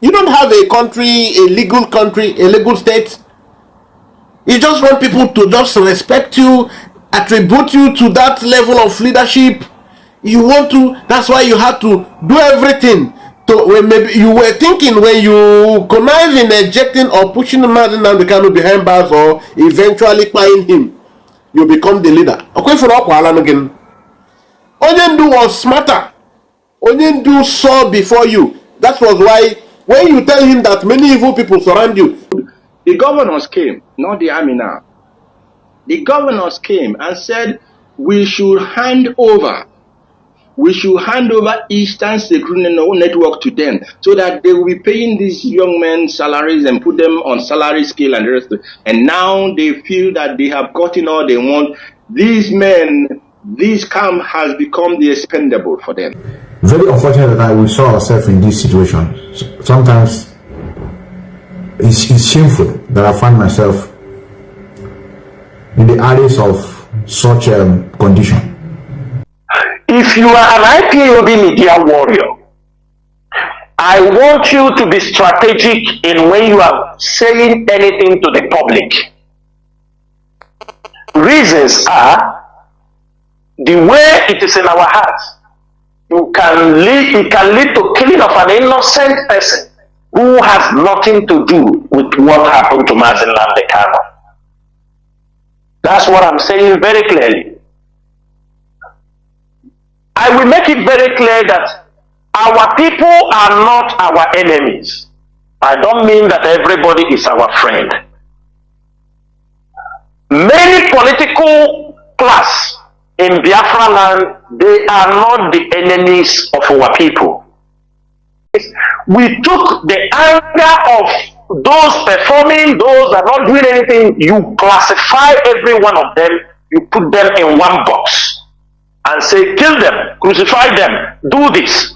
You don't have a country, a legal state. You just want people to just respect you, attribute you to that level of leadership. You want to, that's why you have to do everything. When maybe you were thinking when you connive in ejecting or pushing the man down behind bars or eventually buying him, you become the leader. Okay, for again. Onyendu was smarter. Onyendu saw before you. That was why when you tell him that many evil people surround you. The governors came, not the army now. The governors came and said we should hand over Eastern Security Network to them so that they will be paying these young men salaries and put them on salary scale and the rest of it. And now they feel that they have gotten all they want. These men, this camp has become the expendable for them. Very unfortunate that we saw ourselves in this situation. Sometimes it's shameful that I find myself in the areas of such condition. If you are an IPOB media warrior, I want you to be strategic in when you are saying anything to the public. Reasons are the way it is in our hearts. It can lead to killing of an innocent person who has nothing to do with what happened to Mazen Nnamdi. That's what I'm saying very clearly. I will make it very clear that our people are not our enemies. I don't mean that everybody is our friend. Many political class in Biafra land, they are not the enemies of our people. We took the anger of those performing, those that are not doing anything, you classify every one of them, you put them in one box and say, kill them, crucify them, do this.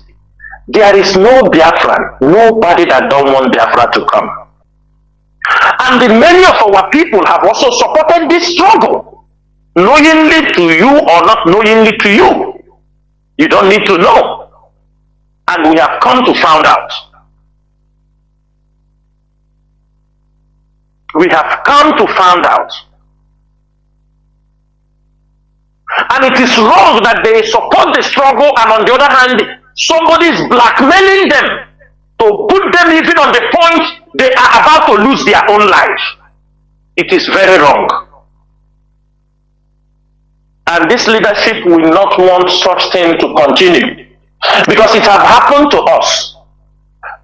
There is no Biafran, nobody that don't want Biafra to come. And many of our people have also supported this struggle, knowingly to you or not knowingly to you. You don't need to know. And we have come to find out. We have come to find out. And it is wrong that they support the struggle and on the other hand, somebody is blackmailing them to put them even on the point they are about to lose their own life. It is very wrong. And this leadership will not want such thing to continue because it has happened to us.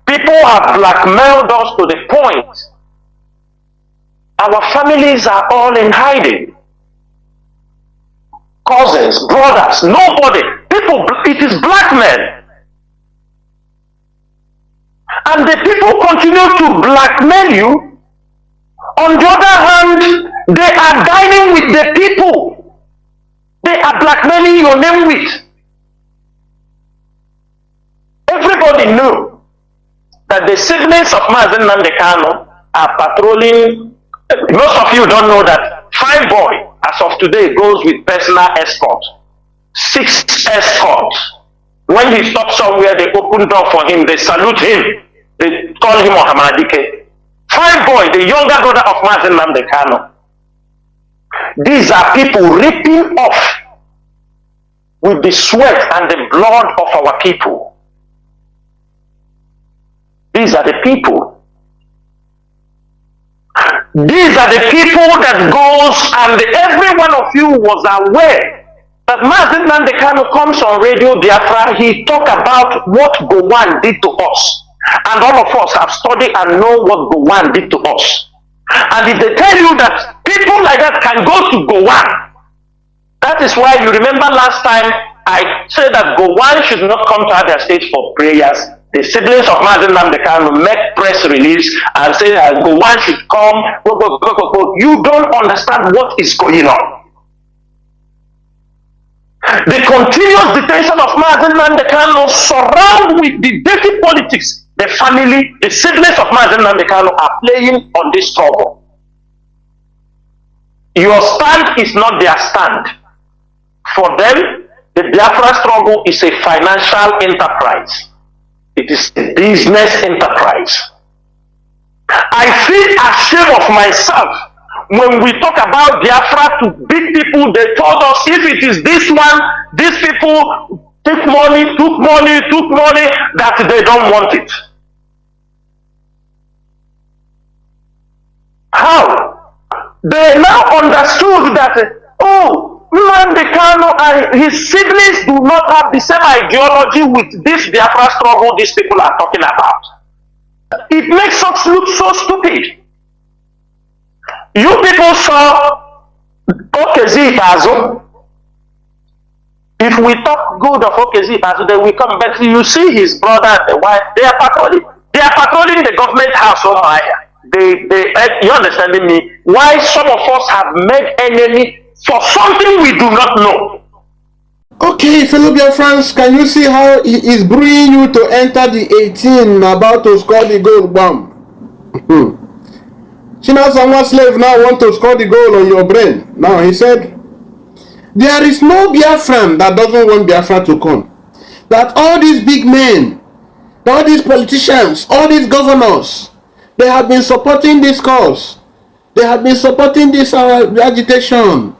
People have blackmailed us to the point our families are all in hiding. Cousins, brothers, nobody. People, it is blackmail. And the people continue to blackmail you. On the other hand, they are dining with the people they are blackmailing your name with. Everybody knew that the siblings of Mazen Nnamdi are patrolling. Most of you don't know that Fine Boy, as of today, goes with personal escort. 6 escorts. When he stops somewhere, they open door for him, they salute him, they call him Ohamadike. Fine Boy, the younger brother of Mazen Namdekano. These are people ripping off with the sweat and the blood of our people. These are the people. These are the people that goes, and every one of you was aware that Mazen Namdekano comes on Radio Biafra. He talk about what Gowon did to us. And all of us have studied and know what Gowon did to us. And if they tell you that people like that can go to Gowon, that is why you remember last time I said that Gowon should not come to other states for prayers. The siblings of Mazen Namdekano make press release and say that Gowon should come. You don't understand what is going on. The continuous detention of Mazen Namdekano surround with the dirty politics the family, the siblings of Mazen Namdekano are playing on this struggle. Your stand is not their stand. For them, the Biafra struggle is a financial enterprise. It is a business enterprise. I feel ashamed of myself when we talk about Biafra to big people. They told us if it is this one, these people took money, that they don't want it. How? They now understood that, Namdekano and his siblings do not have the same ideology with this Biafra struggle these people are talking about. It makes us look so stupid. You people saw Okezi Bazo. If we talk good of Okezi Bazo, then we come back. You see his brother and the wife, they are patrolling the government house on fire. You understanding me? Why some of us have made enemy for something we do not know. Okay, fellow Biafrans, can you see how he is bringing you to enter the 18 about to score the goal bomb? See now someone slave now want to score the goal on your brain. Now he said, there is no Biafran that doesn't want Biafra to come. That all these big men, all these politicians, all these governors, they have been supporting this cause. They have been supporting this agitation.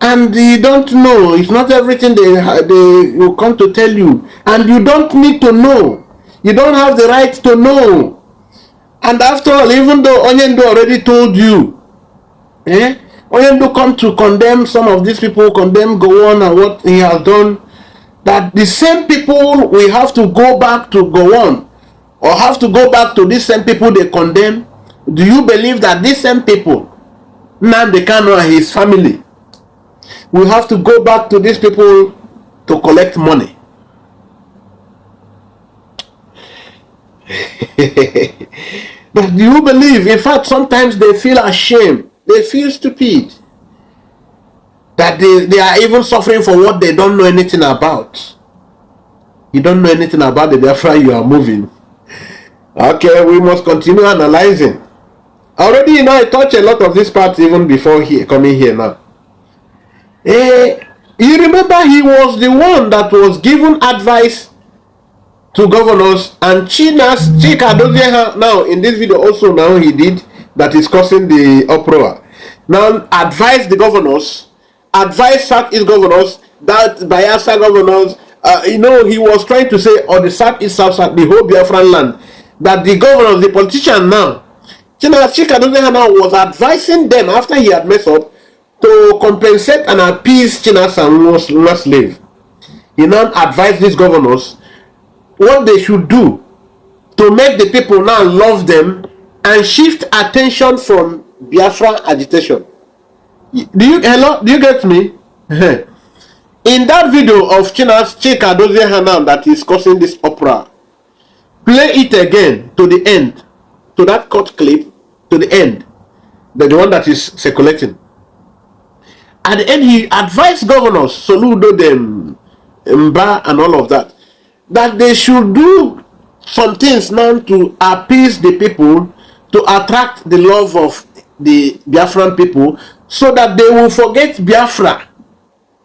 And you don't know. It's not everything they will come to tell you. And you don't need to know. You don't have the right to know. And after all, even though Onyendu already told you, Onyendu come to condemn some of these people, condemn Gowon and what he has done, that the same people we have to go back to Gowon, or have to go back to these same people they condemn. Do you believe that these same people, Namdekano and his family, will have to go back to these people to collect money? But do you believe, in fact, sometimes they feel ashamed, they feel stupid, that they are even suffering for what they don't know anything about. You don't know anything about the Biafra you are moving. Okay, we must continue analyzing. Already, I touched a lot of these parts even before coming here now. You remember he was the one that was given advice to governors, and Chika Dozie now in this video also now he did, that is causing the uproar. Now advise the governors, advise Southeast governors, that Bayelsa governors, he was trying to say, or the Southeast, the whole Biafran land, that the governors, the politician now, Chika Dozie now was advising them after he had messed up to compensate and appease China's slave. He now advised these governors what they should do to make the people now love them and shift attention from Biafra agitation. Do you get me? In that video of Chika Dozie Hanan that is causing this uproar, play it again to the end, to that cut clip, to the end, the one that is circulating. At the end, he advised governors, Soludo them, Mba and all of that, that they should do some things now to appease the people to attract the love of the Biafran people so that they will forget Biafra.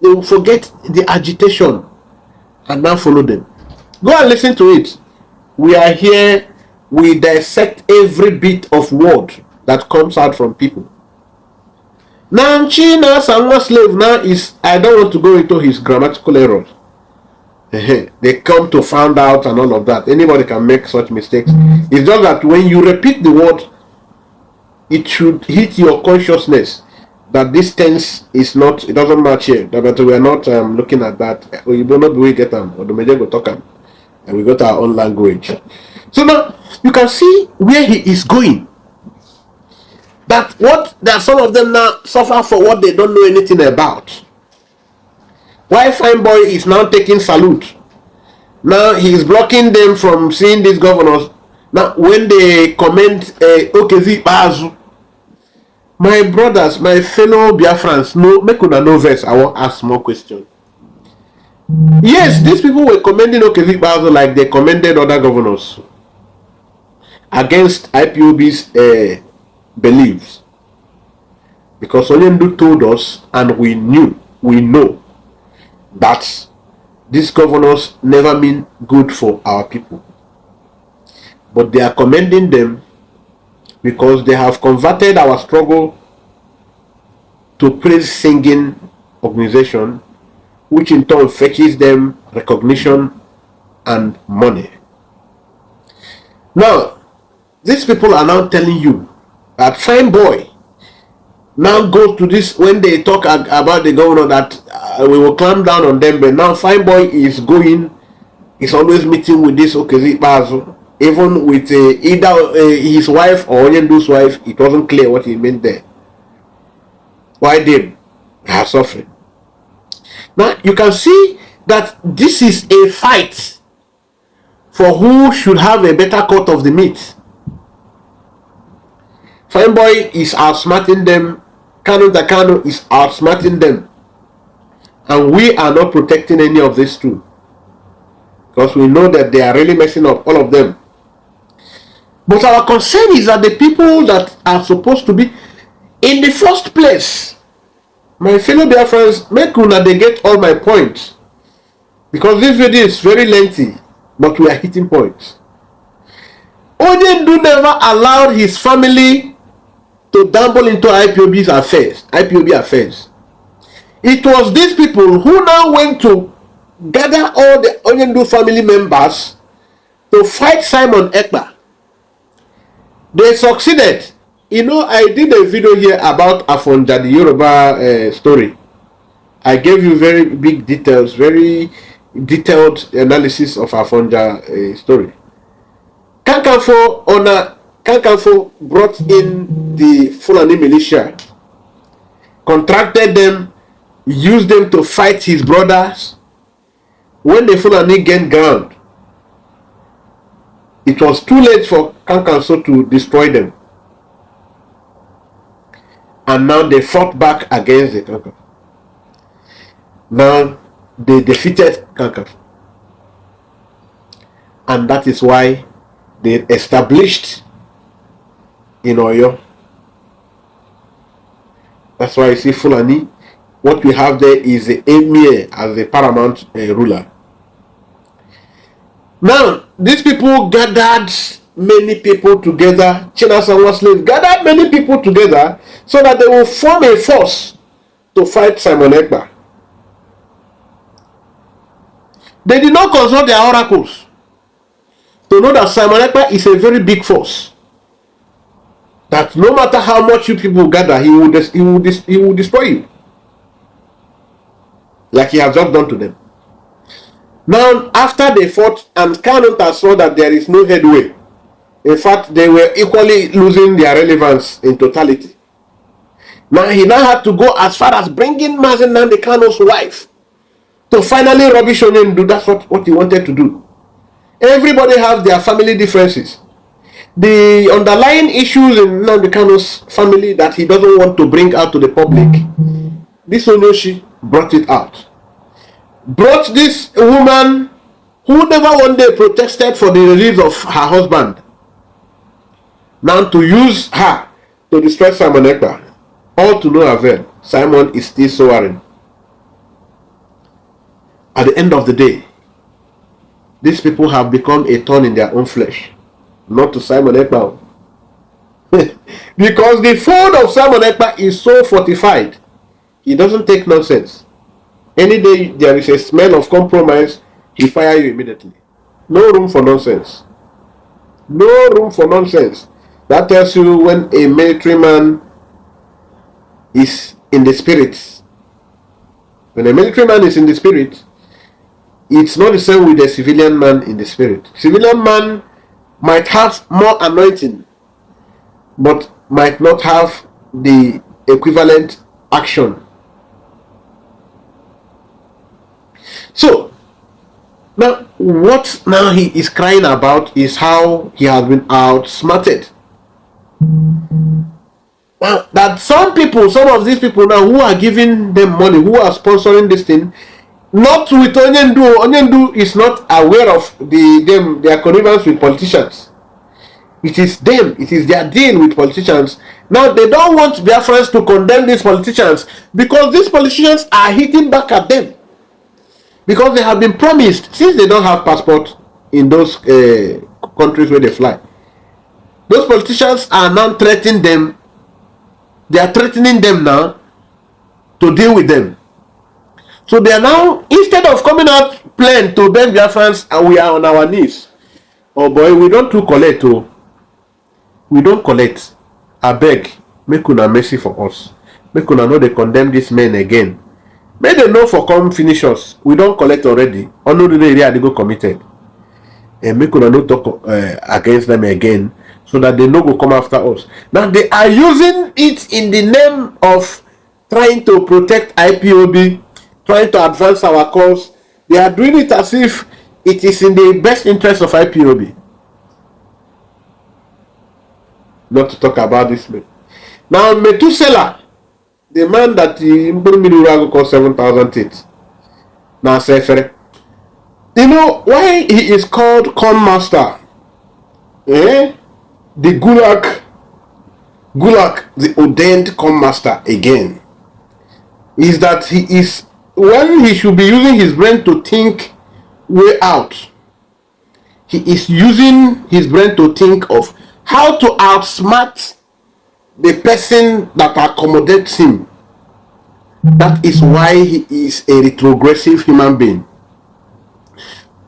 They will forget the agitation and now follow them. Go and listen to it. We are here, we dissect every bit of word that comes out from people. Now, China, Sanwa slave now is, I don't want to go into his grammatical errors. They come to find out and all of that. Anybody can make such mistakes. It's just that when you repeat the word, it should hit your consciousness that this tense is not, it doesn't match here. But we are not looking at that. We will not get them, or the major go talk them, and we got our own language. So now you can see where he is going. That what that some of them now suffer for what they don't know anything about. Why Fine Boy is now taking salute. Now he is blocking them from seeing these governors. Now when they comment Okezi Bazu, my brothers, my fellow Biafrans, no, make una no verse. I won't ask more questions. Yes, these people were commending Okezi Bazu like they commended other governors against IPOB's beliefs. Because Onyendu told us, and we know that these governors never mean good for our people. But they are commending them because they have converted our struggle to praise singing organization, which in turn fetches them recognition and money. Now, these people are now telling you that Fine Boy now goes to this, when they talk about the governor that we will clamp down on them, but now Fine Boy is going, is always meeting with this Okezi Bazu, even with either his wife or Onyendu's wife. It wasn't clear what he meant there. Why they are suffering. Now you can see that this is a fight for who should have a better cut of the meat. Fine Boy is outsmarting them. Kanu Dakano is outsmarting them. And we are not protecting any of these two. Because we know that they are really messing up, all of them. But our concern is that the people that are supposed to be in the first place, my fellow dear friends, make una they get all my points. Because this video is very lengthy, but we are hitting points. Onyendu never allowed his family to dabble into IPOB affairs. It was these people who now went to gather all the Onyendu family members to fight Simon Ekpa. They succeeded. You know, I did a video here about Afonja, the Yoruba story. I gave you very big details, very detailed analysis of Afonja story. Kakanfo brought in the Fulani militia, contracted them, used them to fight his brothers. When the Fulani gained ground, it was too late for Kankanso to destroy them. And now they fought back against the Kankanso. Now they defeated Kankanso. And that is why they established in Oyo. That's why you see Fulani. What we have there is the emir as the paramount ruler. Now, these people gathered many people together. China Sanwa slave gathered many people together so that they will form a force to fight Simon Ekpa. They did not consult their oracles to know that Simon Ekpa is a very big force. That no matter how much you people gather, he will destroy you. Like he has just done to them. Now, after they fought and Kanunta saw that there is no headway, in fact, they were equally losing their relevance in totality. Now, he now had to go as far as bringing Mazen Nandi Kano's wife to finally rubbish Onyendu. That's what he wanted to do. Everybody has their family differences. The underlying issues in Nandi Kano's family that he doesn't want to bring out to the public, this Onyoshi brought it out. Brought this woman who never one day protested for the release of her husband. now to use her to destroy Simon Ekpa. All to no avail. Simon is still soaring. At the end of the day, these people have become a thorn in their own flesh. Not to Simon Ekpa. Because the fold of Simon Ekpa is so fortified. He doesn't take nonsense. Any day there is a smell of compromise, he fire you immediately. No room for nonsense. No room for nonsense. That tells you when a military man is in the spirit. When a military man is in the spirit, it's not the same with a civilian man in the spirit. Civilian man might have more anointing, but might not have the equivalent action. So, now what now he is crying about is how he has been outsmarted. Now, that some of these people now who are giving them money, who are sponsoring this thing, not with Onyendu. Onyendu is not aware of their connivance with politicians. It is them. It is their deal with politicians. Now they don't want Biafrans to condemn these politicians because these politicians are hitting back at them. Because they have been promised, since they don't have passport in those countries where they fly. Those politicians are now threatening them. They are threatening them now to deal with them. So they are now, instead of coming out plain to beg Biafrans, and we are on our knees. Oh boy, we don't do collect. Oh. We don't collect. I beg, make una mercy for us. Make una know they condemn these men again. May they know for come finish us. We don't collect already. Only the area they go committed. And make una no talk against them again, so that they no go come after us. Now they are using it in the name of trying to protect IPOB, trying to advance our cause. They are doing it as if it is in the best interest of IPOB. Not to talk about this man. Now Methuselah, the man that Mburu called 7,000 teeth. Now Sefere. You know why he is called Corn Master? The Gulag, the ordained Corn Master again, is that he is, when he should be using his brain to think way out, he is using his brain to think of how to outsmart the person that accommodates him. That is why he is a retrogressive human being.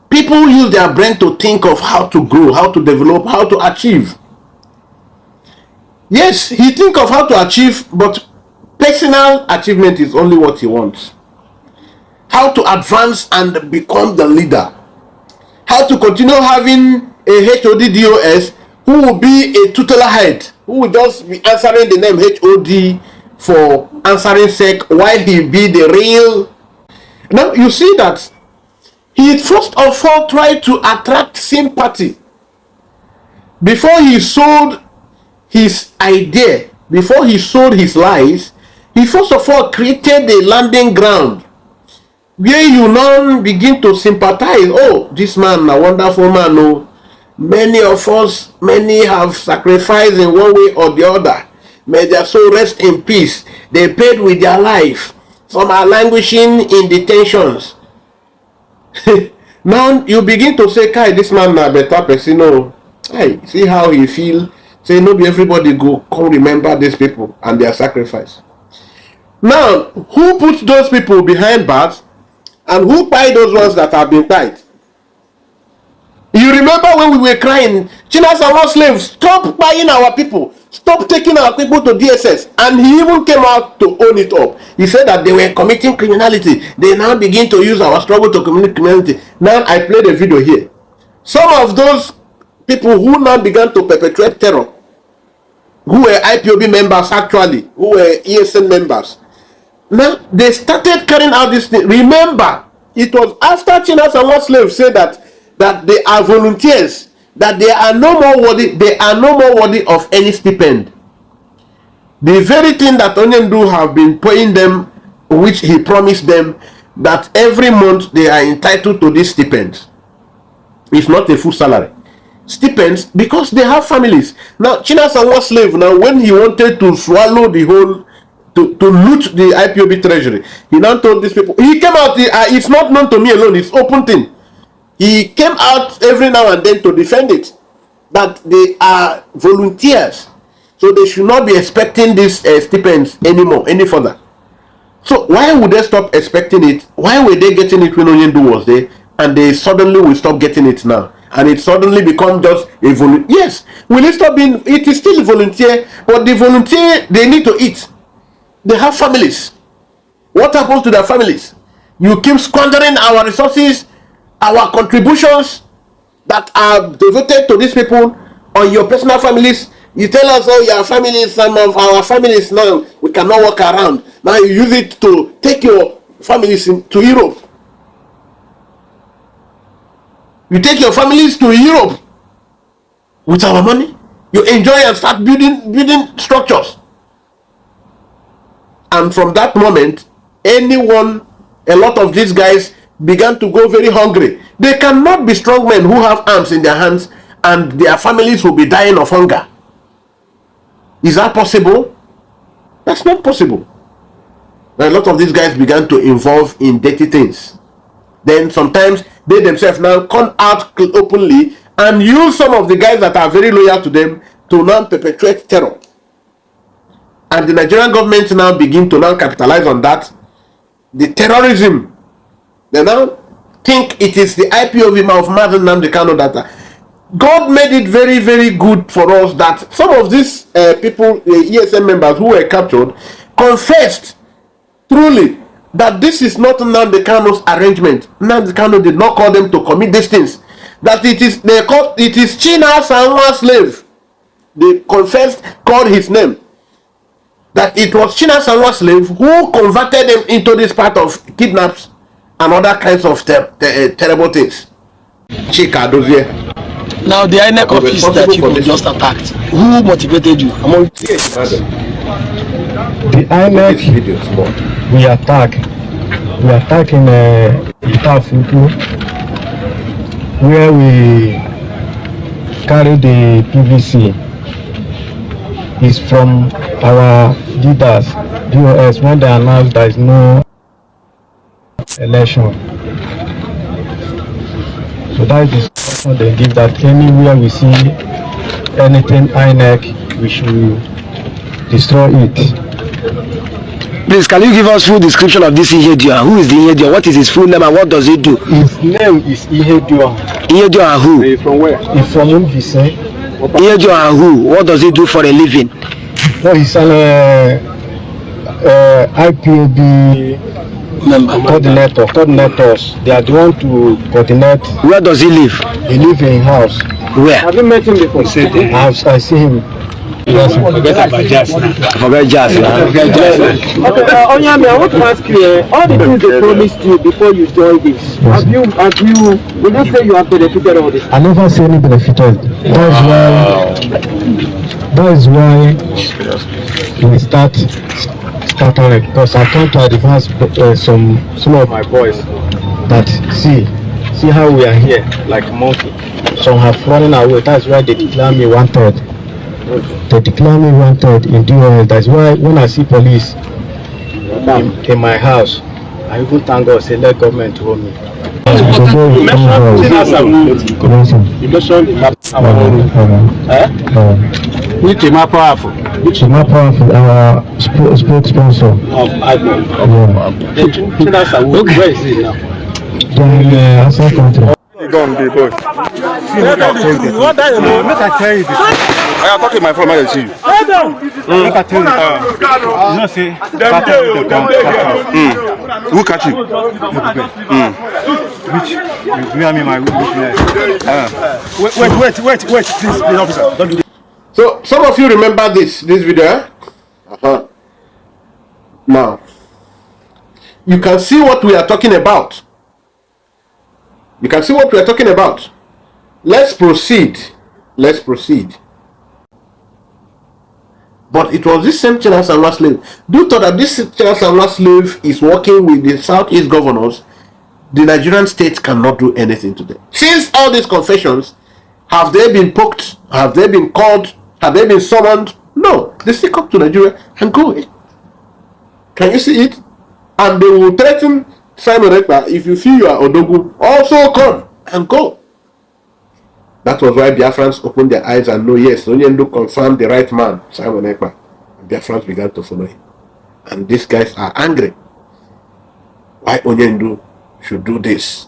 People use their brain to think of how to grow, how to develop, how to achieve. Yes, he think of how to achieve, but personal achievement is only what he wants. How to advance and become the leader. How to continue having a HOD DOS who will be a tutelar head, who will just be answering the name HOD for answering sake, while he be the real. Now you see that he first of all tried to attract sympathy before he sold his idea, before he sold his lies. He first of all created a landing ground where you now begin to sympathize. Oh, this man, a wonderful man. Oh, many of us, many have sacrificed in one way or the other. May their soul rest in peace. They paid with their life. Some are languishing in detentions. Now you begin to say, Kai, this man na better person. No, hey, see how he feel. Say, no, be everybody go come remember these people and their sacrifice. Now, who puts those people behind bars and who buy those ones that have been tied? You remember when we were crying, Chinas and our slaves, stop buying our people, stop taking our people to DSS, and he even came out to own it up. He said that they were committing criminality. They now begin to use our struggle to commit criminality. Now I played a video here. Some of those people who now began to perpetrate terror, who were IPOB members actually, who were ESN members, now they started carrying out this thing. Remember, it was after Chinas and our slaves said that they are volunteers, that they are no more worthy of any stipend. The very thing that Onyendu have been paying them, which he promised them, that every month they are entitled to this stipend. It's not a full salary. stipends because they have families. Now, Chinasan was slave. Now, when he wanted to swallow the whole, to loot the IPOB treasury, he now told these people, he came out, it's not known to me alone, it's open thing. He came out every now and then to defend it, that they are volunteers. So they should not be expecting these stipends anymore, any further. So why would they stop expecting it? Why were they getting it when Onyendu was there, and they suddenly will stop getting it now? And it suddenly become just a volunteer. Yes, will it stop being? It is still a volunteer, but the volunteer, they need to eat. They have families. What happens to their families? You keep squandering our resources, our contributions that are devoted to these people on your personal families. You tell us, oh, your families, some of our families now, we cannot walk around. Now you use it to take your families to Europe. You take your families to Europe with our money. You enjoy and start building structures. And from that moment, a lot of these guys began to go very hungry. They cannot be strong men who have arms in their hands and their families will be dying of hunger. Is that possible? That's not possible. A lot of these guys began to involve in dirty things. Then sometimes they themselves now come out openly and use some of the guys that are very loyal to them to now perpetuate terror. And the Nigerian government now begin to now capitalize on that. The terrorism. They now think it is the IPOB of Martin Nnamdi Kanu that God made it very, very good for us that some of these people, the ESM members who were captured, confessed truly that this is not Nnamdi Kanu's arrangement. Nnamdi Kanu did not call them to commit these things. That it is Chinasanwa slave. They confessed, called his name. That it was Chinasanwa slave who converted them into this part of kidnaps and other kinds of terrible things. Chika Dozie. Now the INEC office that you just attacked, who motivated you? The INEC we attack in Itafuku, where we carry the PVC is from our leaders, DOS, when they announced there is no election. So that is the suggestion they give, that anywhere we see anything INEC, we should destroy it. Please, can you give us full description of this Ihedua? Who is the Ihedua? What is his full name and what does he do? His name is Ihedua. Ihedua and who? He's from where? He's from Umvise. Ihedua and who? What does he do for a living? No, he's an IPOB coordinators. They are the one to coordinate. Where does he live? He lives in house. Where? Have you met him before? I see him. Yes, forget jazz now. Okay, Onyame, I want to ask you, all the things they promised you before you joined this, yes. Will you say you have benefited all this? I never say any benefited. That is why we started, because I come to advance some of my boys that see how we are here, like monkey. Some have running away. That's why they declare me wanted. They declare me wanted in DOS. That's why when I see police in my house, I even thank God, say let government hold me. You mentioned which is more powerful? Which is more powerful? Our spokesperson of IPOB. Where is he now? They're in outside country. What are you? Make I tell you this. I am talking my phone. I see you. Make I tell you. You know, say who catch you? Which you and me, my wait, please, officer. Don't do this. So some of you remember this video. Now you can see what we are talking about. You can see what we are talking about. Let's proceed. But it was this same Chinasanwa slave. Do you thought that this Chinasanwa slave is working with the Southeast governors? The Nigerian state cannot do anything to them. Since all these confessions, Have they been poked? Have they been called? Have they been summoned? No. They still come to Nigeria and go. Can you see it? And they will threaten Simon Ekpa, if you feel you are Odogu, also come and go. That was why Biafrans opened their eyes and know, yes, Onyendu confirmed the right man, Simon Ekpa. And Biafrans began to follow him. And these guys are angry. Why Onyendu should do this?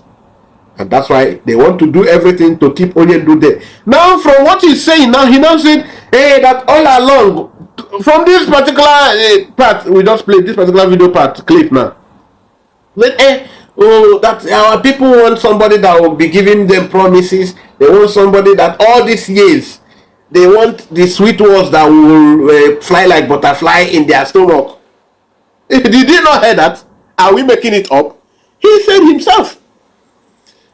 And that's why they want to do everything to keep Onyendu there. Now, from what he's saying, now he now said, hey, that all along, from this particular part, we just played this particular video part, clip now. That our people want somebody that will be giving them promises. They want somebody that all these years, they want the sweet words that will fly like butterfly in their stomach. Did you not hear that? Are we making it up? He said himself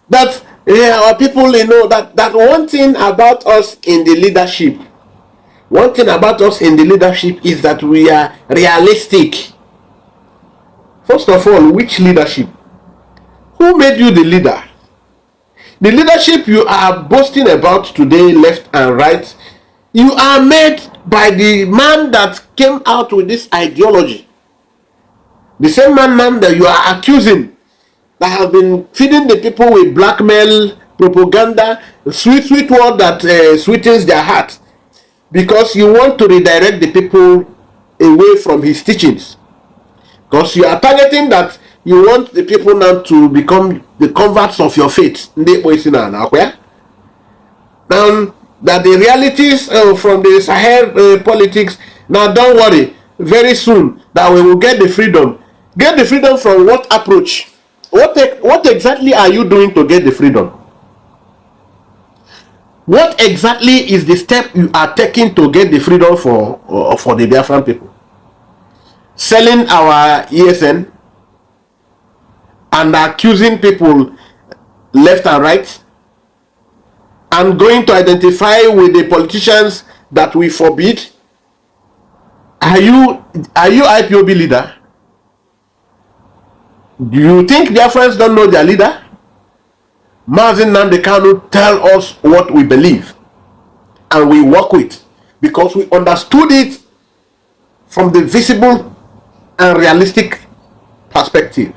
that our people, that one thing about us in the leadership, one thing about us in the leadership is that we are realistic. First of all, which leadership? Who made you the leader? The leadership you are boasting about today, left and right, you are made by the man that came out with this ideology. The same man that you are accusing, that has been feeding the people with blackmail, propaganda, sweet word that sweetens their heart, because you want to redirect the people away from his teachings. Because you are targeting that you want the people now to become the converts of your faith. Now, that the realities from the Sahel politics, now don't worry, very soon that we will get the freedom. Get the freedom from what approach? What exactly are you doing to get the freedom? What exactly is the step you are taking to get the freedom for the Biafran people? Selling our ESN and accusing people left and right, and going to identify with the politicians that we forbid. Are you IPOB leader? Do you think their friends don't know their leader? Mazi Nnamdi Kanu tell us what we believe and we work with, because we understood it from the visible and realistic perspective.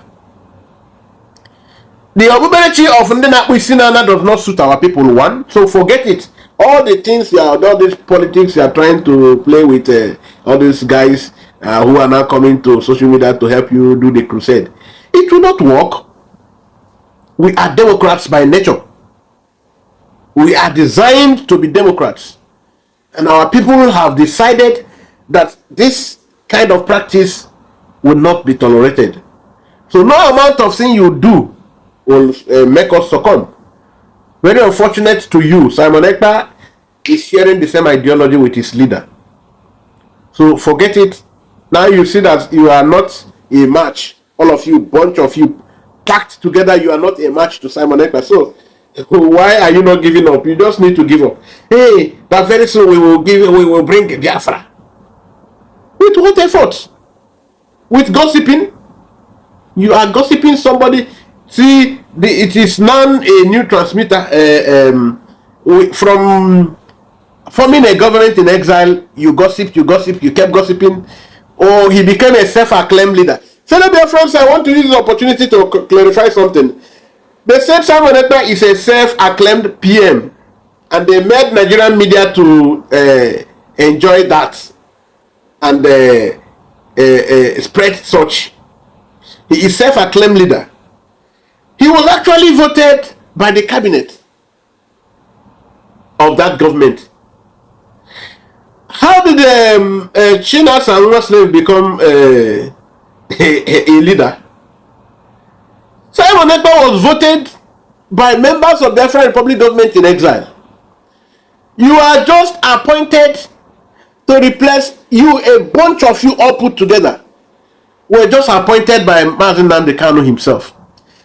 The obuberechi of Ndena Sinana does not suit our people, one. So forget it. All the things, all these politics you are trying to play with, all these guys who are now coming to social media to help you do the crusade, it will not work. We are Democrats by nature. We are designed to be Democrats. And our people have decided that this kind of practice will not be tolerated. So no amount of thing you do will make us succumb. Very unfortunate to you, Simon Ekpa is sharing the same ideology with his leader. So forget it. Now you see that you are not a match. All of you, bunch of you, packed together, you are not a match to Simon Ekpa. So why are you not giving up? You just need to give up. Hey, that very soon we will bring Biafra. With what effort? With gossiping? You are gossiping somebody. See, it is now a new transmitter from forming a government in exile. You gossip, you kept gossiping. Oh, he became a self-acclaimed leader. Fellow dear friends, I want to use this opportunity to clarify something. They said Simon Ekpa is a self-acclaimed PM, and they made Nigerian media to enjoy that and spread such. He is self-acclaimed leader. He was actually voted by the cabinet of that government. How did Chinas and Muslims become a leader? Simon Ekpa was voted by members of the Biafran Republic government in exile. You are just appointed to replace you. A bunch of you all put together were just appointed by Mazi Nnamdi Kanu himself.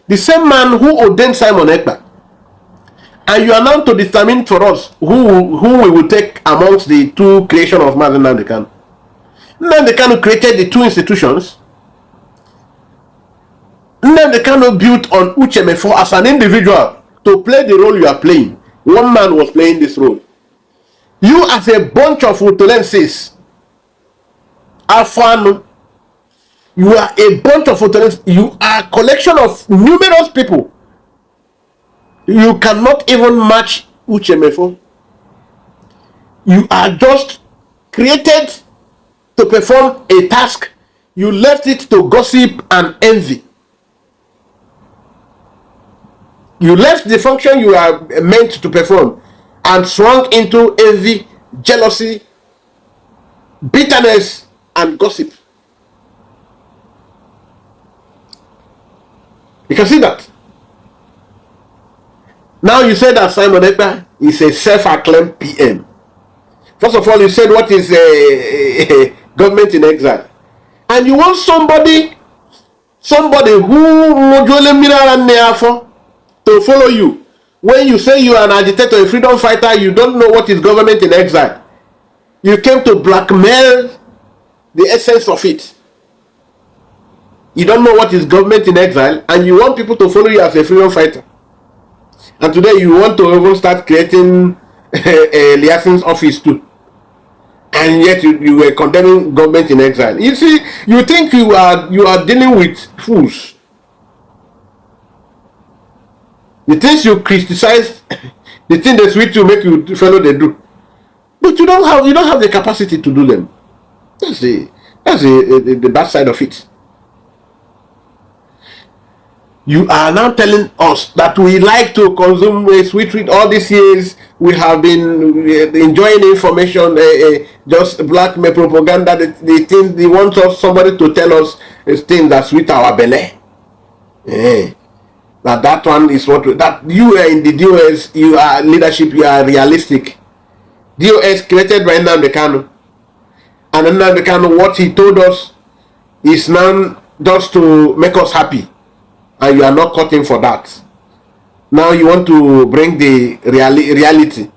The same man who ordained Simon Ekpa. And you are now to determine for us who we will take amongst the two creation of Mazi Nnamdi Kanu. Nnamdi Kanu created the two institutions. Nnamdi Kanu built on Uchemefo as an individual to play the role you are playing. One man was playing this role. You as a bunch of Utolenses, Afano, you are a bunch of Utolenses. You are a collection of numerous people. You cannot even match Uchemefo. You are just created to perform a task. You left it to gossip and envy. You left the function you are meant to perform and swung into envy, jealousy, bitterness, and gossip. You can see that. Now you said that Simon Ekpa is a self-acclaimed PM. First of all, you said what is a government in exile. And you want somebody who to follow you. When you say you are an agitator, a freedom fighter, you don't know what is government in exile. You came to blackmail the essence of it. You don't know what is government in exile, and you want people to follow you as a freedom fighter. And today you want to even start creating a liaison's office too. And yet you were condemning government in exile. You see, you think you are dealing with fools. The things you criticize, the thing that's sweet to make you follow they do. But you don't have the capacity to do them. That's the bad side of it. You are now telling us that we like to consume sweet treat. All these years we have been enjoying information, just blackmail propaganda. The thing they want us, somebody to tell us things that sweet our belly. That one is what that you are in the DOS. You are leadership. You are realistic. DOS created by Nnamdi Kanu, and Nnamdi Kanu, what he told us is now just to make us happy. And you are not cutting for that. Now you want to bring the reality.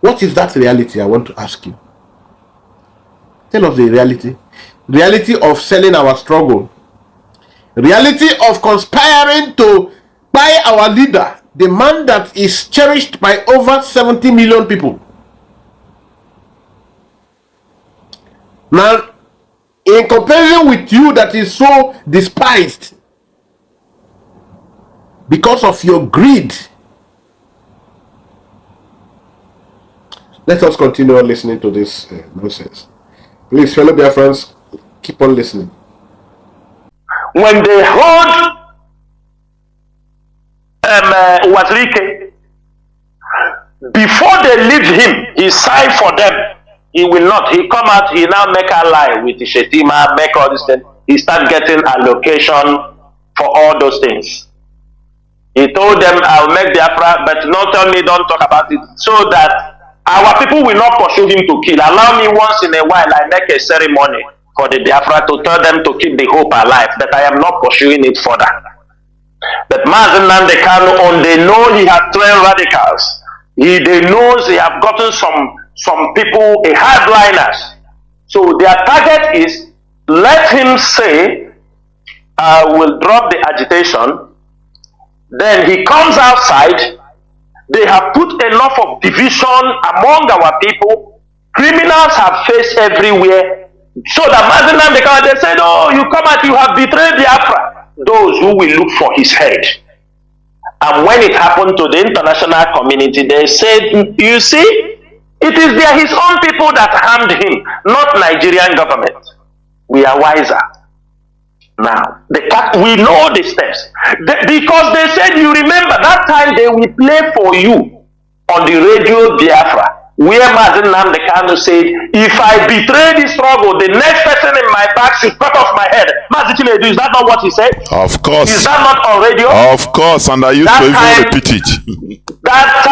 What is that reality? I want to ask you. Tell us the reality. Reality of selling our struggle. Reality of conspiring to buy our leader, the man that is cherished by over 70 million people. Now, in comparison with you that is so despised, because of your greed. Let us continue listening to this nonsense. Please, fellow Biafrans, keep on listening. When they hold Wazirike, before they leave him, he signed for them. He will not. He come out, he now make a lie with the Shetima, make all these things. He start getting allocation for all those things. He told them, I'll make Biafra, but not tell me, don't talk about it, so that our people will not pursue him to kill. Allow me once in a while, I make a ceremony for the Biafra to tell them to keep the hope alive, that I am not pursuing it further. But Mazen Nnamdi Kanu, they know he has trained radicals. They knows he have gotten some people, a hardliners. So their target is, let him say, I will drop the agitation. Then he comes outside. They have put enough of division among our people. Criminals have faced everywhere. So that Mazen Nnamdi Kanu, they said, oh, you come out, you have betrayed Biafra. Those who will look for his head. And when it happened to the international community, they said, you see, it is his own people that harmed him, not Nigerian government. We are wiser. Now, we know the steps. Because they said, you remember, that time they will play for you on the radio Biafra, where Mazen Nnamdi Kanu said, if I betray the struggle, the next person in my back should cut off my head. Mazen Chinedu, is that not what he said? Of course. Is that not on radio? Of course, and I used to even repeat it. That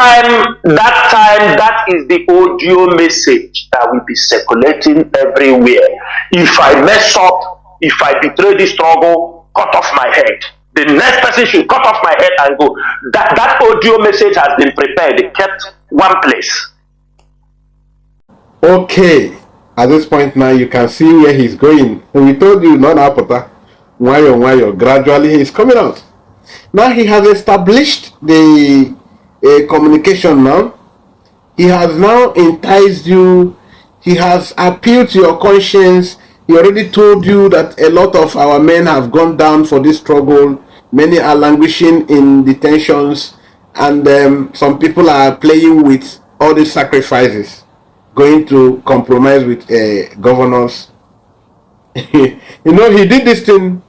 is the audio message that will be circulating everywhere. If I mess up, if I betray the struggle, cut off my head. The next person should cut off my head and go. That audio message has been prepared. They kept one place. Okay, at this point now you can see where he's going. We told you not Apota. Gradually he's coming out. Now he has established the a communication now. He has now enticed you. He has appealed to your conscience. He already told you that a lot of our men have gone down for this struggle. Many are languishing in detentions, and some people are playing with all these sacrifices, going to compromise with governors. You know, he did this thing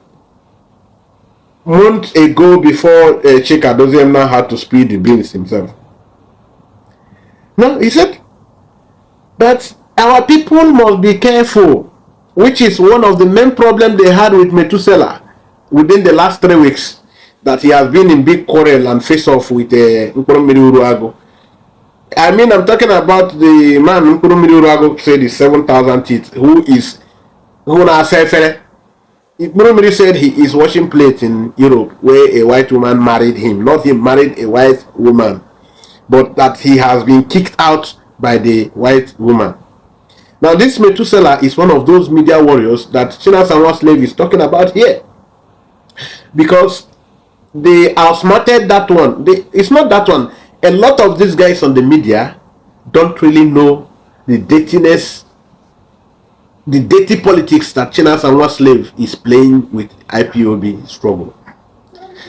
months ago before Chika Doziem now had to speed the bills himself. No, he said that our people must be careful, which is one of the main problems they had with Methuselah within the last 3 weeks, that he has been in big quarrel and face off with Nkurumiri Uruago. I mean, I'm talking about the man Nkurumiri Uruago said is 7,000 teeth, who now said Nkurumiri said he is washing plates in Europe where a white woman married him, not him married a white woman, but that he has been kicked out by the white woman. Now this Methuselah is one of those media warriors that Chinasa Nwaslave is talking about here, because they outsmarted that one. It's not that one. A lot of these guys on the media don't really know the dirtiness, the dirty politics that Chinasa Nwaslave is playing with IPOB struggle.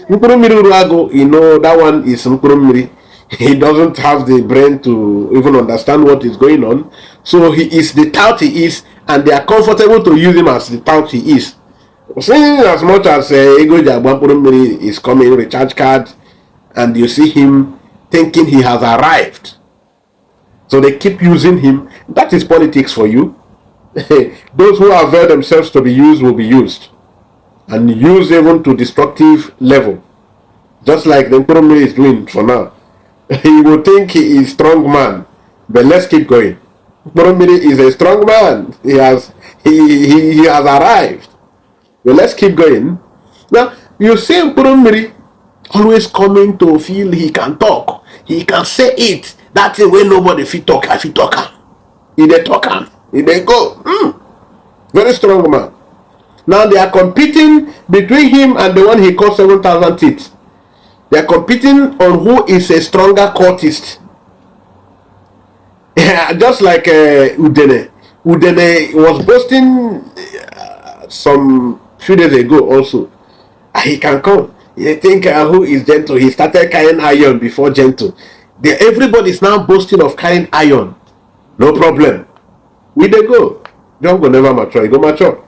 Nkurumiri Uruago, you know, that one is Nkurumiri. He doesn't have the brain to even understand what is going on. So he is the tout he is, and they are comfortable to use him as the tout he is. Saying as much as Ego Jabampurumiri is coming, recharge card, and you see him thinking he has arrived. So they keep using him. That is politics for you. Those who avail themselves to be used will be used, and used even to destructive level, just like the Nkurumiri is doing for now. He will think he is strong man, but let's keep going. Nkurumiri is a strong man. He has arrived. But let's keep going. Now you see Nkurumiri always coming to feel he can talk, he can say it. That thing when nobody fit talk, I fit talk him. He dey talk him. He dey go. Very strong man. Now they are competing between him and the one he calls 7,000 teeth. They are competing on who is a stronger courtist. Just like Udene. Udene was boasting some few days ago also. He can come. You think who is gentle? He started carrying iron before gentle. Everybody is now boasting of carrying iron. No problem. We dey go. John go never mature. He go mature.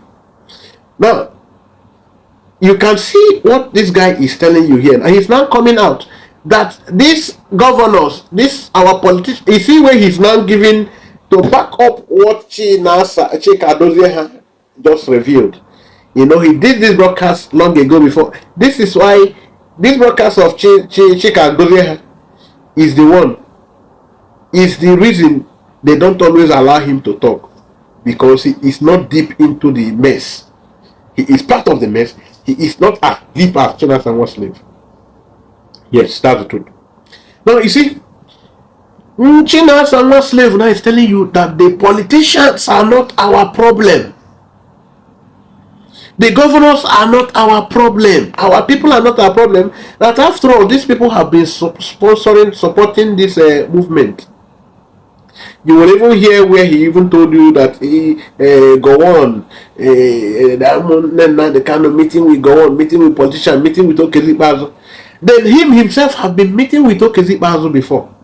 Now, you can see what this guy is telling you here, and he's now coming out that these governors, our politicians, you see where he's now giving to back up what Chika Dozie just revealed. You know, he did this broadcast long ago before. This is why this broadcast of Chika Dozie is the reason they don't always allow him to talk, because he is not deep into the mess. He is part of the mess. He is not as deep as Chinasa Nwaslave. Yes, that's the truth. Now you see, Chinasa Nwaslave now is telling you that the politicians are not our problem. The governors are not our problem. Our people are not our problem. That after all, these people have been supporting this movement. You will even hear where he even told you that he go on the kind of meeting we go on, meeting with politicians, meeting with Okezi Bazo. Then him himself have been meeting with Okezi Bazo before,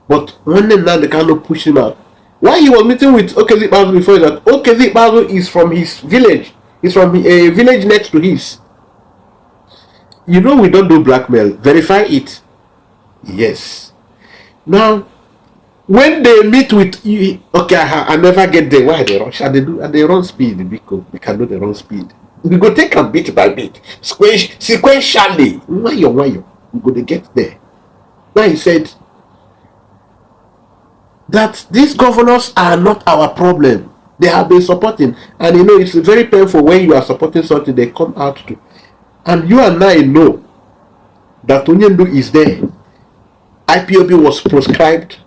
but when they kind of push him out. Why he was meeting with Okezi Bazo before is that Okezi Bazo is from his village. He's from a village next to his. You know we don't do blackmail. Verify it. Yes. Now, when they meet with you, okay, I never get there. Why they rush? They run speed because we can do the run speed. We go take them bit by bit, sequentially. Why we go to get there. Now he said that these governors are not our problem. They have been supporting, and you know it's very painful when you are supporting something they come out to, and you and I know that Onyendu is there. IPOB was proscribed.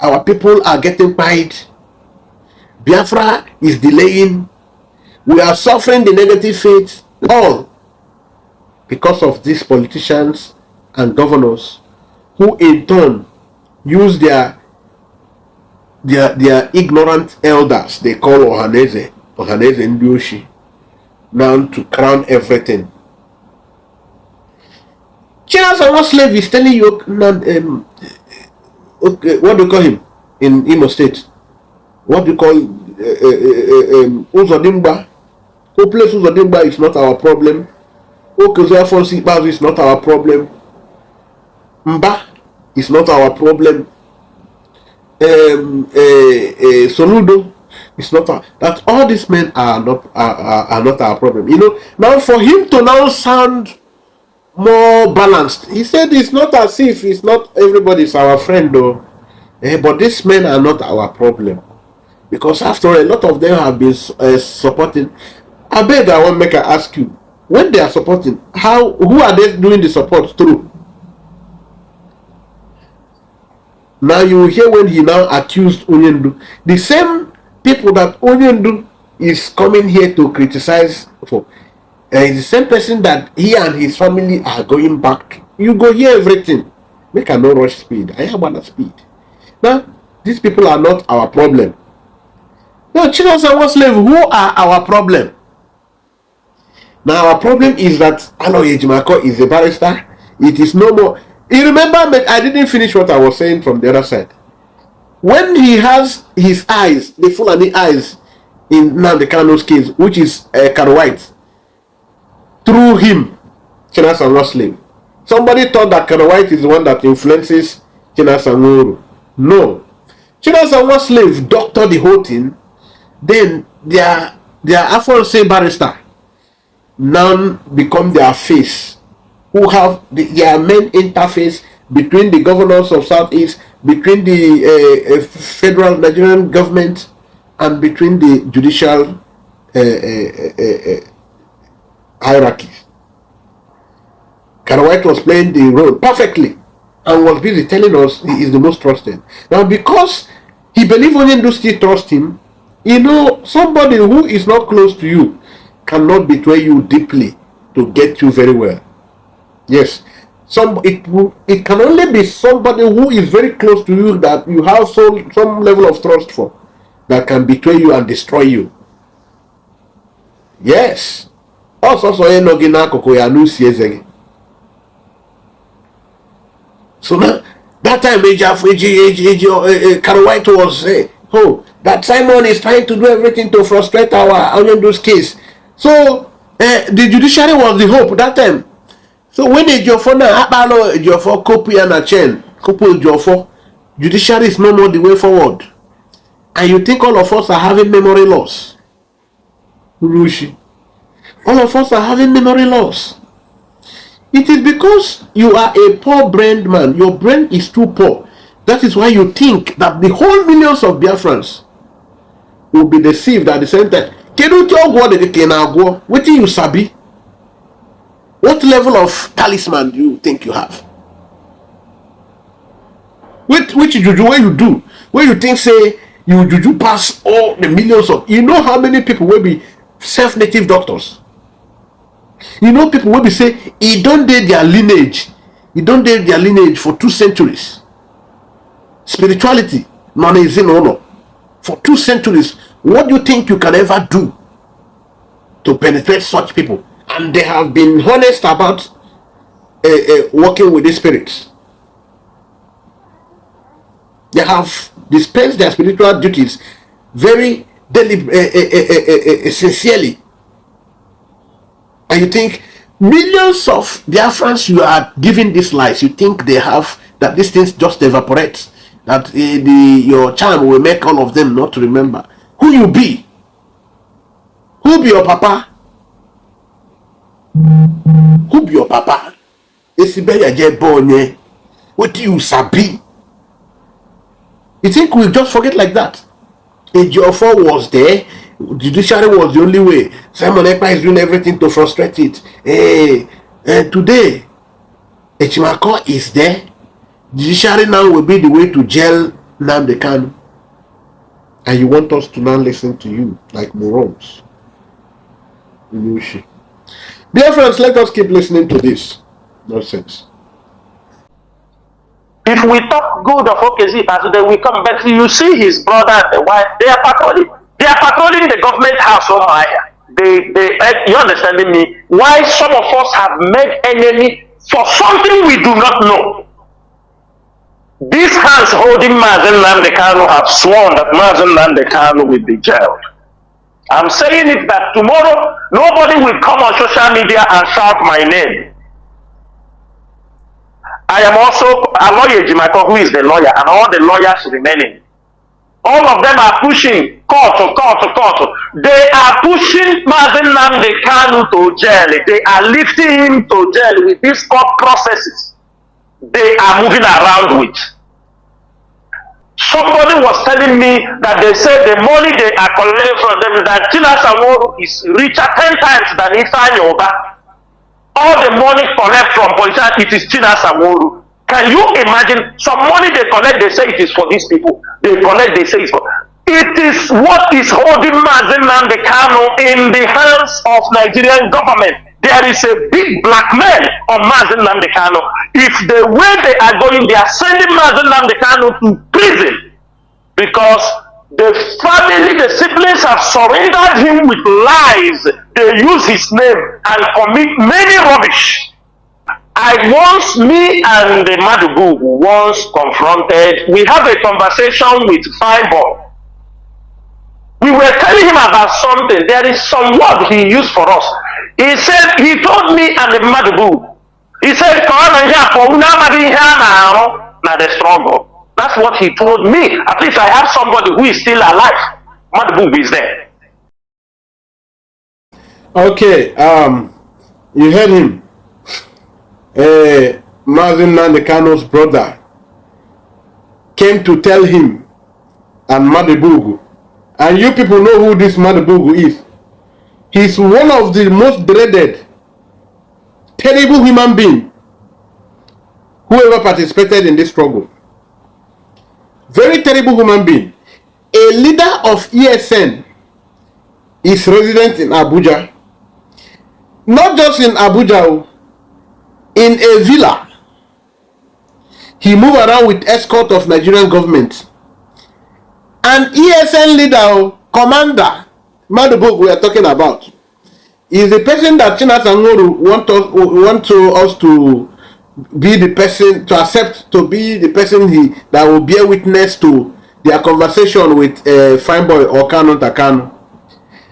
Our people are getting paid. Biafra is delaying. We are suffering the negative fate, all because of these politicians and governors who in turn use their ignorant elders, they call Ohaneze Ndioshi, now to crown everything. Chinas and one slave is telling you, okay, what do you call him in Imo State? What do you call Uzodimba? Hopeless Uzodimba is not our problem. Okezoafonsi Bazu is not our problem. Mba is not our problem. Soludo is not our, that all these men are not our problem. You know, now for him to now sound more balanced, he said it's not as if it's not everybody's our friend though. But these men are not our problem. Because after all, a lot of them have been supporting. I beg, I want to ask you, when they are supporting, who are they doing the support through? Now you will hear when he now accused Onyendu, the same people that Onyendu is coming here to criticize for, is the same person that he and his family are going back to. You go hear everything. Make a no rush speed. I have one speed. Now, these people are not our problem. Now, Chinas and one slave, who are our problem? Now, our problem is that Aloy Ejimako is a barrister. It is no more. You remember, I didn't finish what I was saying from the other side. When he has his eyes, the Fulani eyes, in Nnamdi Kanu's case, which is Kano White, through him, Chinas and one slave. Somebody thought that Kano White is the one that influences Chinas and Nworo. No. Chinas and one slave doctor the whole thing. Then their Afro-say barrister now become their face, who have their main interface between the governors of Southeast, between the federal Nigerian government, and between the judicial hierarchy. Kano White was playing the role perfectly and was busy telling us he is the most trusted. Now, because he believes Onyendu still trust him, you know, somebody who is not close to you cannot betray you deeply to get you very well. Yes, it can only be somebody who is very close to you that you have some level of trust for, that can betray you and destroy you. Yes. Also, so now, that time Kano White was that Simon is trying to do everything to frustrate our Onyendu's case. So the judiciary was the hope that time. So when Ejiofor now, Ejiofor, Kopu and a chain, Kopu Ejiofor, judiciary is no more the way forward. And you think all of us are having memory loss? Rushi. All of us are having memory loss. It is because you are a poor-brained man. Your brain is too poor. That is why you think that the whole millions of Biafrans will be deceived at the same time. What do you sabi? What level of talisman do you think you have? Which juju where you do? Where you think say you juju pass all the millions of, you know how many people will be self-native doctors? You know people will be say he don't date their lineage. He don't date their lineage for 2 centuries. Spirituality, non-is for 2 centuries. What do you think you can ever do to penetrate such people? And they have been honest about working with the spirits. They have dispensed their spiritual duties very sincerely. And you think millions of Biafrans you are giving these lies, you think they have, that these things just evaporate, that your charm will make all of them not to remember who you be. Who be your papa? Who be your papa? What do you sabi? You think we just forget like that? Ejiofor was there. Judiciary was the only way. Simon Ekpa is doing everything to frustrate it. Today, Ejimako is there. Judiciary now will be the way to jail Nnamdi Kanu. And you want us to now listen to you like morons. Dear friends, let us keep listening to this nonsense. If we talk good of OKZ, then we come back. You see his brother and the wife, they are patrolling. They are patrolling the government house over here. You understanding me? Why some of us have made enemy for something we do not know. These hands holding Mazen Nandekano have sworn that Mazen Nandekano will be jailed. I'm saying it that tomorrow nobody will come on social media and shout my name. I am also a lawyer, Jimako, who is the lawyer, and all the lawyers remaining. All of them are pushing court to court to court. They are pushing Mazen Nandekano to jail. They are lifting him to jail with these court processes they are moving around with. Somebody was telling me that they said the money they are collecting from them, that Chinas Aworu is richer 10 times than Ifeanyi Oba. All the money collect from politicians, it is Chinas Aworu. Can you imagine? Some money they collect, they say it is for these people. They collect, they say it's for. It is what is holding Mazen Nandekano in the hands of Nigerian government. There is a big blackmail on Mazen Nandekano. If the way they are going, they are sending Mazen Nandekano to prison because the family, the siblings have surrendered him with lies. They use his name and commit many rubbish. Me and the Madugu once confronted, we have a conversation with Fireboy. We were telling him about something. There is some word he used for us. He said, he told me and the Madugu, he said, now the struggle. That's what he told me. At least I have somebody who is still alive. Madugu is there. Okay, you heard him. Mazen Nandekano's brother came to tell him and Madugu, and you people know who this Madugu is. He's one of the most dreaded, terrible human being who ever participated in this struggle. Very terrible human being. A leader of ESN is resident in Abuja. Not just in Abuja, in a villa. He moved around with escort of Nigerian government. An ESN leader, commander, Madugu we are talking about, is the person that Chinas Aworu want us to be the person, to accept to be the person that will bear witness to their conversation with Fireboy or Kanu Takano.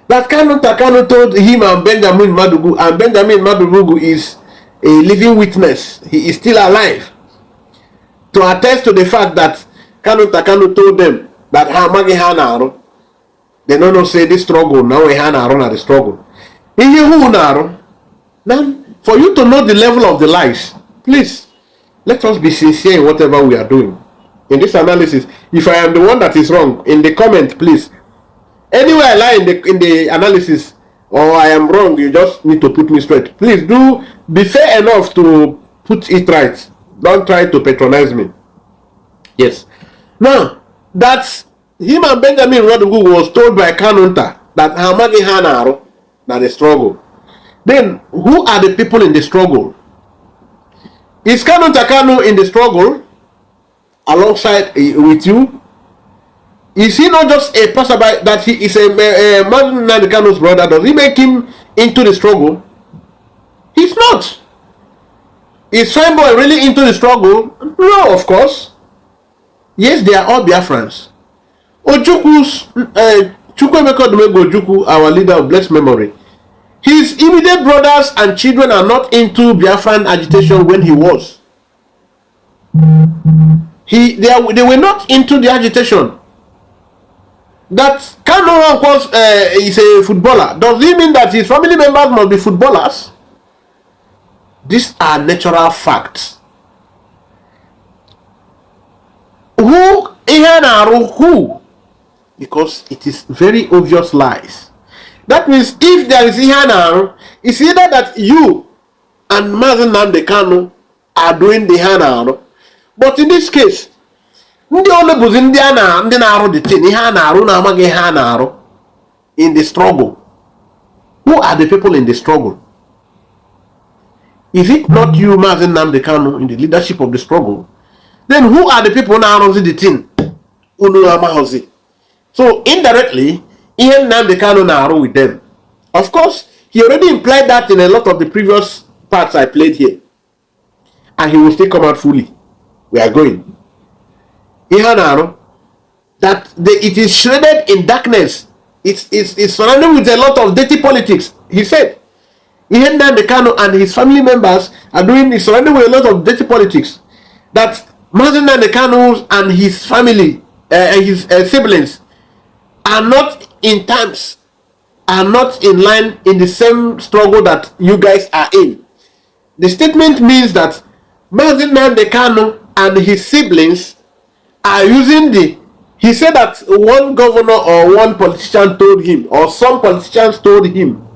That Kanu Takano told him and Benjamin Madugu, and Benjamin Madugu is a living witness. He is still alive to attest to the fact that Kanu Takano told them that Hamagi Hanaro, they don't know say this struggle now we Hanaro na the struggle. Now, for you to know the level of the lies, please let us be sincere in whatever we are doing in this analysis. If I am the one that is wrong, in the comment, please. Anywhere I lie in the analysis or I am wrong, you just need to put me straight. Please do be fair enough to put it right. Don't try to patronize me. Yes. Now, that's him and Benjamin Madugu was told by Kanunta that Hamagi Hanaro that the struggle. Then who are the people in the struggle? Is Kanu Takano in the struggle alongside with you? Is he not just a passerby, that he is a Mazen Nandekano's brother? Does he make him into the struggle? He's not. Is Fireboy really into the struggle? No, of course. Yes, they are all Biafrans. Ojuku's Chukwemeka Dumego Ojuku, our leader of blessed memory, his immediate brothers and children are not into Biafran agitation when he was. They were not into the agitation. That Kanu was is a footballer. Does it mean that his family members must be footballers? These are natural facts. Who? Because it is very obvious lies. That means if there is Ihanaru, it's either that you and Mazen Nandekano are doing the Ihanaru. But in this case, in the struggle. Who are the people in the struggle? Is it not you, Mazen Nandekano, in the leadership of the struggle? then who are the people now running the thing? So indirectly, Ian Nandekano Naro with them. Of course, he already implied that in a lot of the previous parts I played here. And he will still come out fully. We are going. Ian Naro, that it is shredded in darkness. It's surrounded with a lot of dirty politics. He said, Ian Nandekano and his family members are surrounded with a lot of dirty politics. That Mazen Nandekano and his family and his siblings are not in terms, are not in line in the same struggle that you guys are in. The statement means that Mazen Nandekano and his siblings are using he said that one governor or one politician told him, or some politicians told him.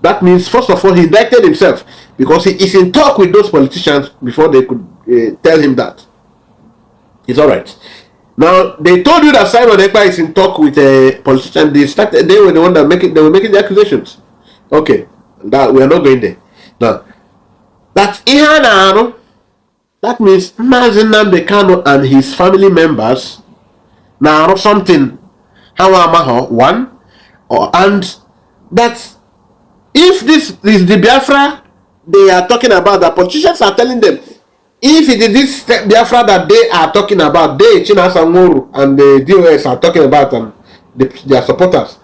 That means, first of all, he indicted himself because he is in talk with those politicians before they could tell him that. It's all right. Now, they told you that Simon Ekpa is in talk with a politician. They were the one that were making the accusations. Okay, that we are not going there. Now, that's Ihanaro. That means Mazen Nandekano and his family members now something. One, and that's if this is the Biafra they are talking about, the politicians are telling them, if it is this Biafra that they are talking about, they, China Sangoru and the DOS are talking about, and their supporters,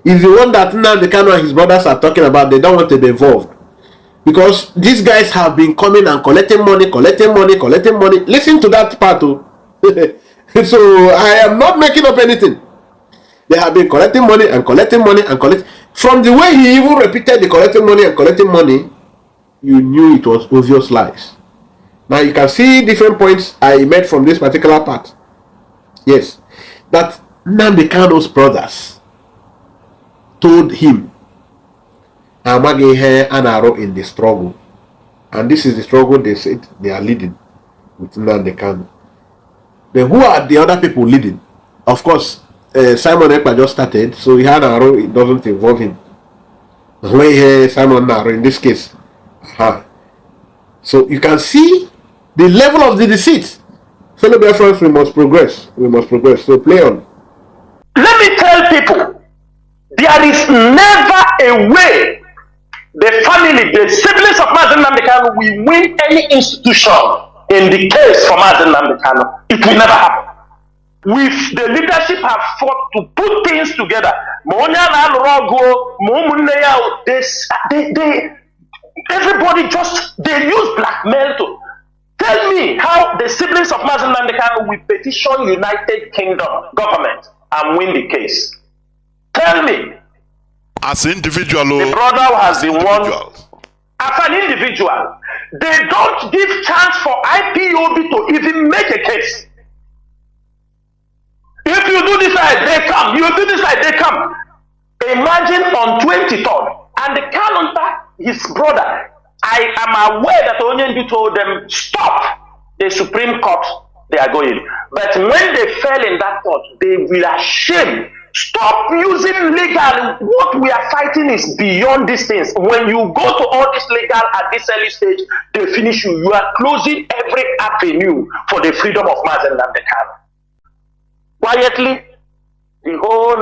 is the one that Nandekano and his brothers are talking about, they don't want to be involved. Because these guys have been coming and collecting money. Listen to that part too. So I am not making up anything. They have been collecting money. From the way he even repeated the collecting money, you knew it was obvious lies. Now you can see different points I made from this particular part. Yes, that Nandekano's brothers told him, Amage Anaro in the struggle. And this is the struggle they said they are leading with Nandekano. Then who are the other people leading? Of course, Simon Ekpa just started, so Ihanaro, it doesn't involve him. Simon Naro in this case. So you can see the level of the deceit. Fellow Biafrans, we must progress. So play on. Let me tell people, there is never a way the family, the siblings of Mazen Nandekano will win any institution in the case for Mazen Nandekano. It will never happen. With the leadership have fought to put things together. Everybody they use blackmail to tell me how the siblings of Mazen Nandekano will petition United Kingdom government and win the case. Tell me. As an individual, the brother has been won as an individual. They don't give chance for IPOB to even make a case. If you do this side, they come. You do this side, they come. Imagine on 23rd, and the calendar, his brother, I am aware that Onyendu told them, stop the Supreme Court, they are going. But when they fell in that court, they were ashamed. Stop using legal. What we are fighting is beyond these things. When you go to all this legal at this early stage, they finish you. You are closing every avenue for the freedom of Mazen Nandekano. Quietly, all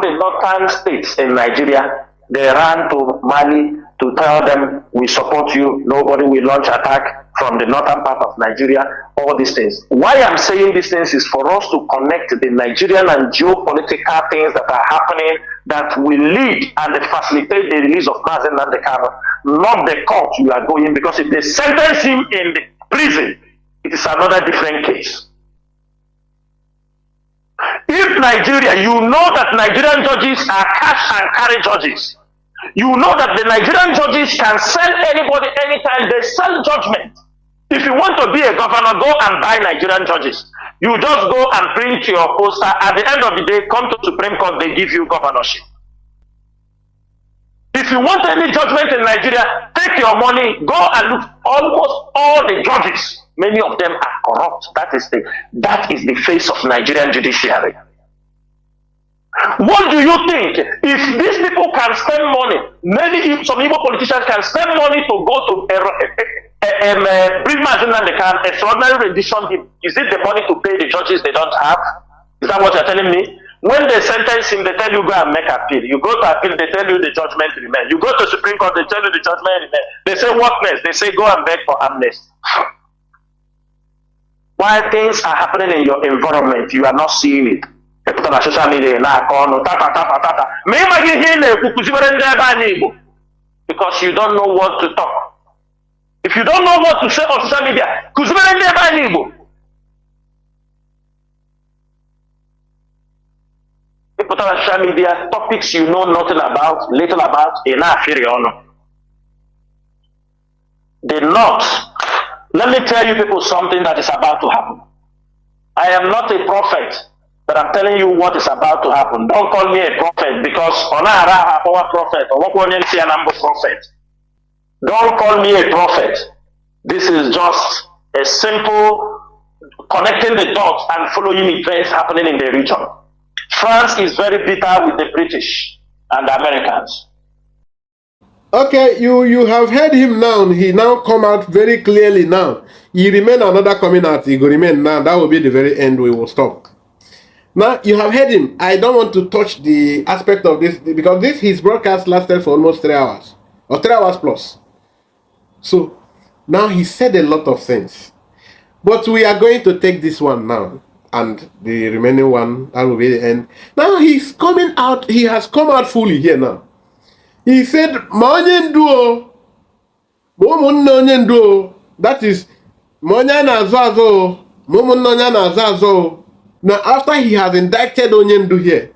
the northern states in Nigeria, they ran to Mali to tell them, we support you, nobody will launch attack from the northern part of Nigeria, all these things. Why I'm saying these things is for us to connect the Nigerian and geopolitical things that are happening that will lead and facilitate the release of Mazen Nandekano, not the court you are going, because if they sentence him in the prison, it is another different case. If Nigeria, you know that Nigerian judges are cash and carry judges. You know that the Nigerian judges can sell anybody anytime. They sell judgment. If you want to be a governor, go and buy Nigerian judges. You just go and print your poster. At the end of the day, come to Supreme Court, they give you governorship. If you want any judgment in Nigeria, take your money, go and look. Almost all the judges, many of them are corrupt. That is the face of Nigerian judiciary. What do you think? If these people can spend money, some Igbo politicians can spend money to go to Brief machine and they can extraordinary rendition. Is it the money to pay the judges they don't have? Is that what you're telling me? When they sentence him, they tell you go and make appeal. You go to appeal, they tell you the judgment remains. You go to Supreme Court, they tell you the judgment remains. They say what next? They say go and beg for amnesty. While things are happening in your environment, you are not seeing it. People on social media because you don't know what to talk. If you don't know what to say on social media, people on social media, topics you know nothing about, little about, enough. The North. Let me tell you people something that is about to happen. I am not a prophet, but I'm telling you what is about to happen. Don't call me a prophet because Onara a prophet or prophet. Don't call me a prophet. This is just a simple connecting the dots and following events happening in the region. France is very bitter with the British and the Americans. Okay, you have heard him now. He now come out very clearly now. He remain another coming out. He go remain now. That will be the very end. We will stop. Now you have heard him. I don't want to touch the aspect of this because his broadcast lasted for almost 3 hours or 3 hours plus. So now he said a lot of things, but we are going to take this one now and the remaining one. That will be the end. Now he's coming out. He has come out fully here now. He said, Onyendu, that is, now after he has indicted Onyendu here,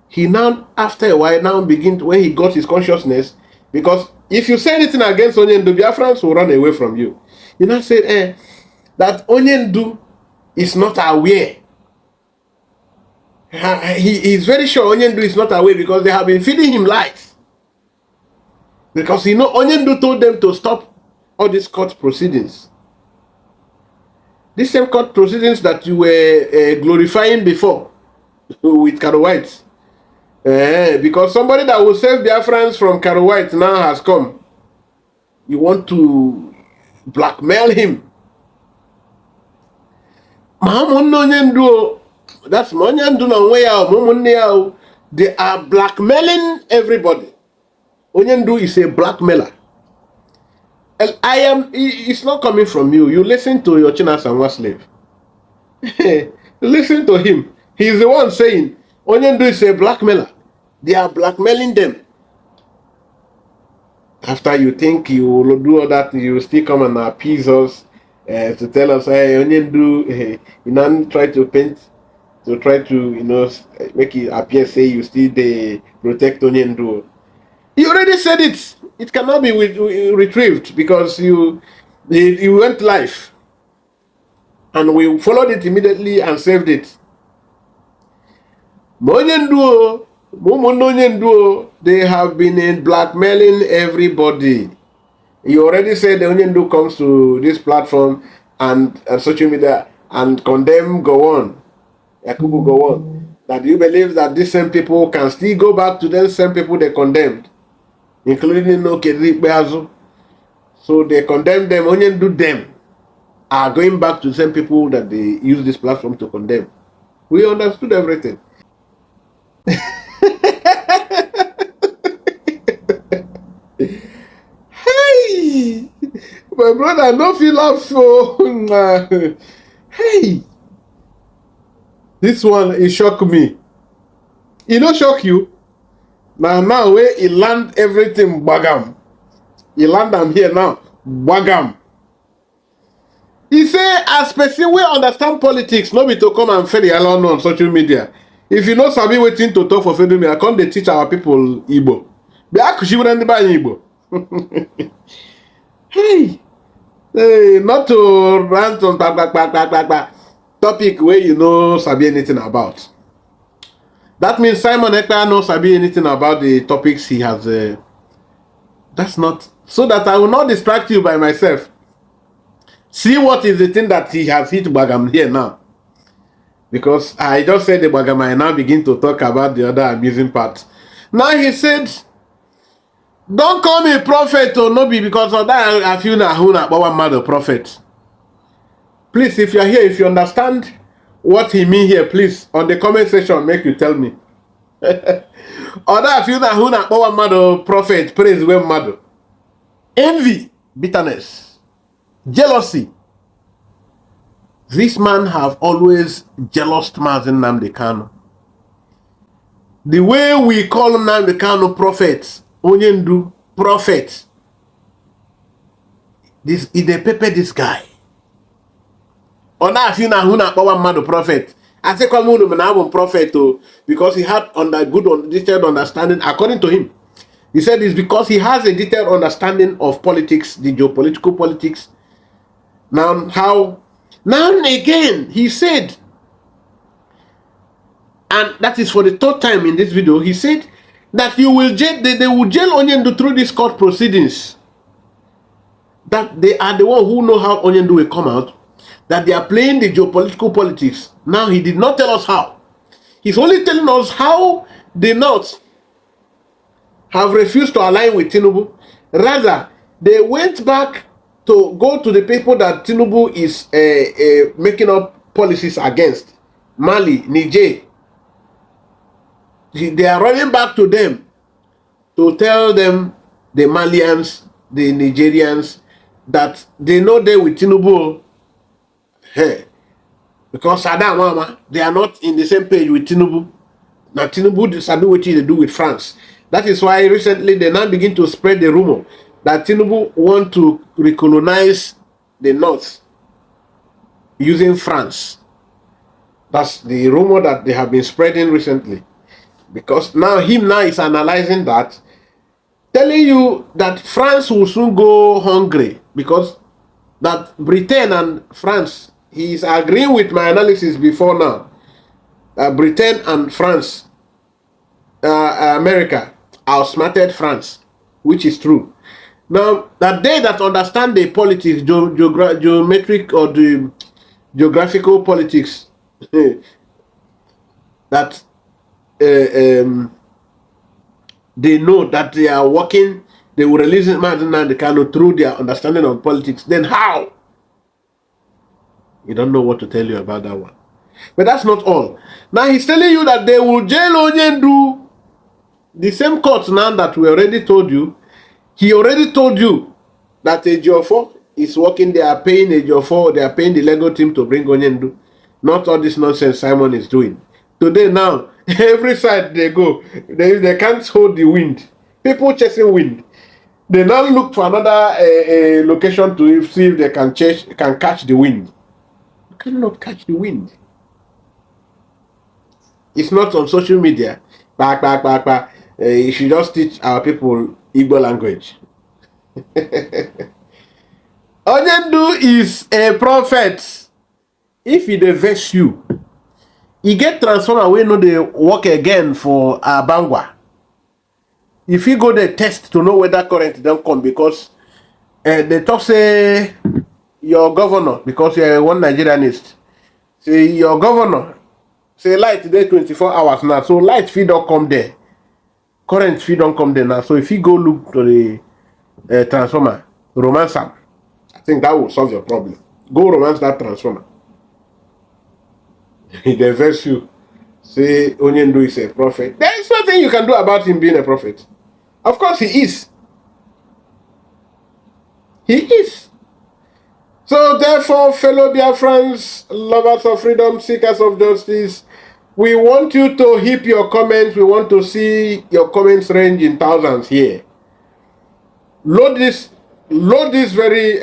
he now, after a while, now begins, when he got his consciousness, because if you say anything against Onyendu, Biafrans will run away from you. He now said, that Onyendu is not aware. He is very sure Onyendu is not aware because they have been feeding him lies. Because Onyendu told them to stop all these court proceedings. These same court proceedings that you were glorifying before with Caro White. Because somebody that will save Biafrans from Caro White now has come. You want to blackmail him. That's Onyendu. They are blackmailing everybody. Onyendu is a blackmailer. And it's not coming from you. You listen to your Chinasanwa slave. Listen to him. He's the one saying, Onyendu is a blackmailer. They are blackmailing them. After you think you will do all that, you still come and appease us to tell us, hey, Onyendu, you now try to paint, to try to, make it appear, say you still protect Onyendu. You already said it. It cannot be retrieved because you went live. And we followed it immediately and saved it. Onyendu, they have been blackmailing everybody. You already said the Onyendu comes to this platform and social media and condemn go on. Yakubu go on. That you believe that these same people can still go back to the same people they condemned. Including Beazu. So they condemn them, Onyendu them are going back to the same people that they use this platform to condemn. We understood everything. Hey, my brother, no feel laugh so. Hey, this one it shocked me. It not shock you. Now where he land everything bagam. He land them here now. Bagam. He say as person we understand politics, not be to come and fail alone on social media. If you know sabi waiting to talk for freedom, I can't they teach our people Igbo. Be akushibran by Igbo. Hey, not to rant on topic where you know sabi anything about. That means Simon Ekpa knows sabi anything about the topics he has. That's not so that I will not distract you by myself. See what is the thing that he has hit Bagam here now. Because I just said the Bagam, I now begin to talk about the other amusing part. Now he said, Don't call me prophet or no be because of that I feel na who na one mother prophet. Please, if you are here, if you understand what he mean here, please on the comment section make you tell me. Or that I feel na who na one mother prophet praise when mother. Envy, bitterness, jealousy. This man have always jealous Mazen Nnamdi Kanu. The way we call Nnamdi Kanu prophets, Onyendu prophet. This is the pepper this guy. Or now if you know who not one man the prophet. I say come on man prophet too, because he had detailed understanding according to him. He said it's because he has a detailed understanding of politics, the geopolitical politics. Now and again he said, and that is for the third time in this video, he said that they will jail Onyendu through these court proceedings. That they are the one who know how Onyendu will come out. That they are playing the geopolitical politics. Now he did not tell us how. He's only telling us how the North have refused to align with Tinubu. Rather, they went back to go to the people that Tinubu is making up policies against. Mali, Niger. They are running back to them to tell them, the Malians, the Nigerians, that they know they with Tinubu. Hey, because Saddam Mama, they are not in the same page with Tinubu. Now Tinubu sabi what they do with France. That is why recently they now begin to spread the rumor that Tinubu want to recolonize the North using France. That's the rumor that they have been spreading recently. Because now him is analyzing that, telling you that France will soon go hungry because that Britain and France, he is agreeing with my analysis before now. Britain and France, America, outsmarted France, which is true. Now, that they that understand the politics, geometric or the geographical politics, that they know that they are working, they will release Nnamdi Kanu through their understanding of politics. Then how? You don't know what to tell you about that one. But that's not all. Now he's telling you that they will jail Onyendu. The same court now that we already told you. He already told you that Ejiofor is working. They are paying Ejiofor. They are paying the legal team to bring Onyendu. Not all this nonsense Simon is doing. Today now, every side they go, they can't hold the wind. People chasing wind. They now look for another location to see if they can catch the wind. You cannot catch the wind. It's not on social media. You should just teach our people Igbo language. Onyendu is a prophet. If he vex you, he get transformer wey no dey work again for Bangwa. If you go there test to know whether current don't come, because they talk say your governor, because you're one Nigerianist, say your governor say light there 24 hours now, so light feed don't come there, current feed don't come there now. So if you go look to the transformer, romance am, I think that will solve your problem. Go romance that transformer. He diverts you. Say Onyendu is a prophet. There is nothing you can do about him being a prophet. Of course he is. He is. So therefore, fellow Biafrans, lovers of freedom, seekers of justice, we want you to heap your comments. We want to see your comments range in thousands here. Load this very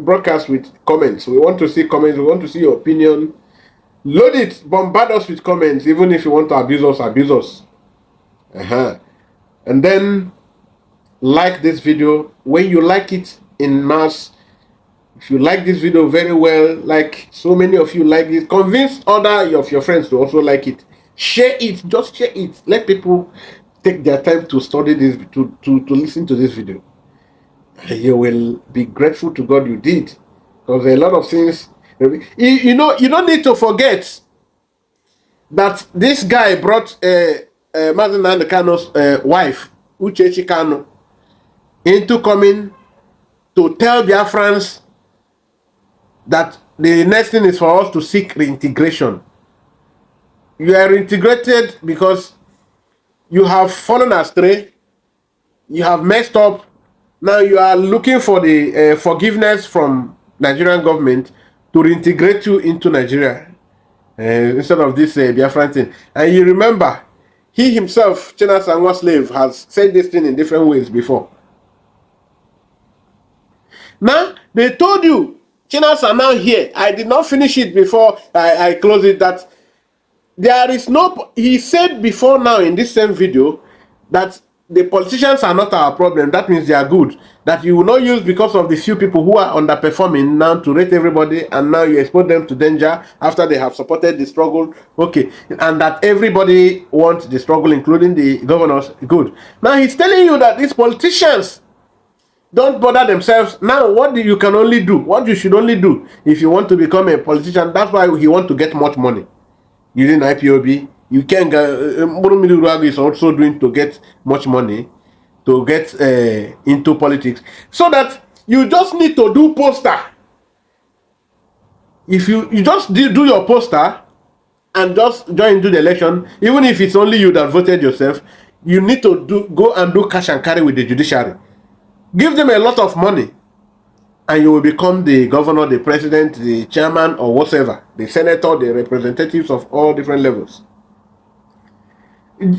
broadcast with comments. We want to see comments. We want to see your opinion. Load it, bombard us with comments, even if you want to abuse us, abuse us. And then like this video. When you like it in mass, if you like this video very well, like so many of you like it, convince other of your friends to also like it. Share it, just share it. Let people take their time to study this, to listen to this video. You will be grateful to God you did, because there are a lot of things. You know, you don't need to forget that this guy brought Mazen Nnamdi Kanu's wife, Uchechi Kanu, into coming to tell Biafrans that the next thing is for us to seek reintegration. You are reintegrated because you have fallen astray, you have messed up. Now you are looking for the forgiveness from Nigerian government to reintegrate you into Nigeria instead of this Biafran thing. And you remember, he himself, Chena Sangwa slave, has said this thing in different ways before. Now, they told you, Chinas are now here. I did not finish it before I close it, that there is no, he said before now in this same video, that the politicians are not our problem. That means they are good. That you will not use because of the few people who are underperforming now to rate everybody, and now you expose them to danger after they have supported the struggle. Okay. And that everybody wants the struggle, including the governors. Good. Now he's telling you that these politicians don't bother themselves. Now, what you can only do, what you should only do if you want to become a politician, that's why he want to get much money. Using IPOB, you can get, is also doing to get much money, to get into politics. So that you just need to do poster. If you just do your poster and just join into the election, even if it's only you that voted yourself, you need to go and do cash and carry with the judiciary. Give them a lot of money, and you will become the governor, the president, the chairman, or whatever, the senator, the representatives of all different levels.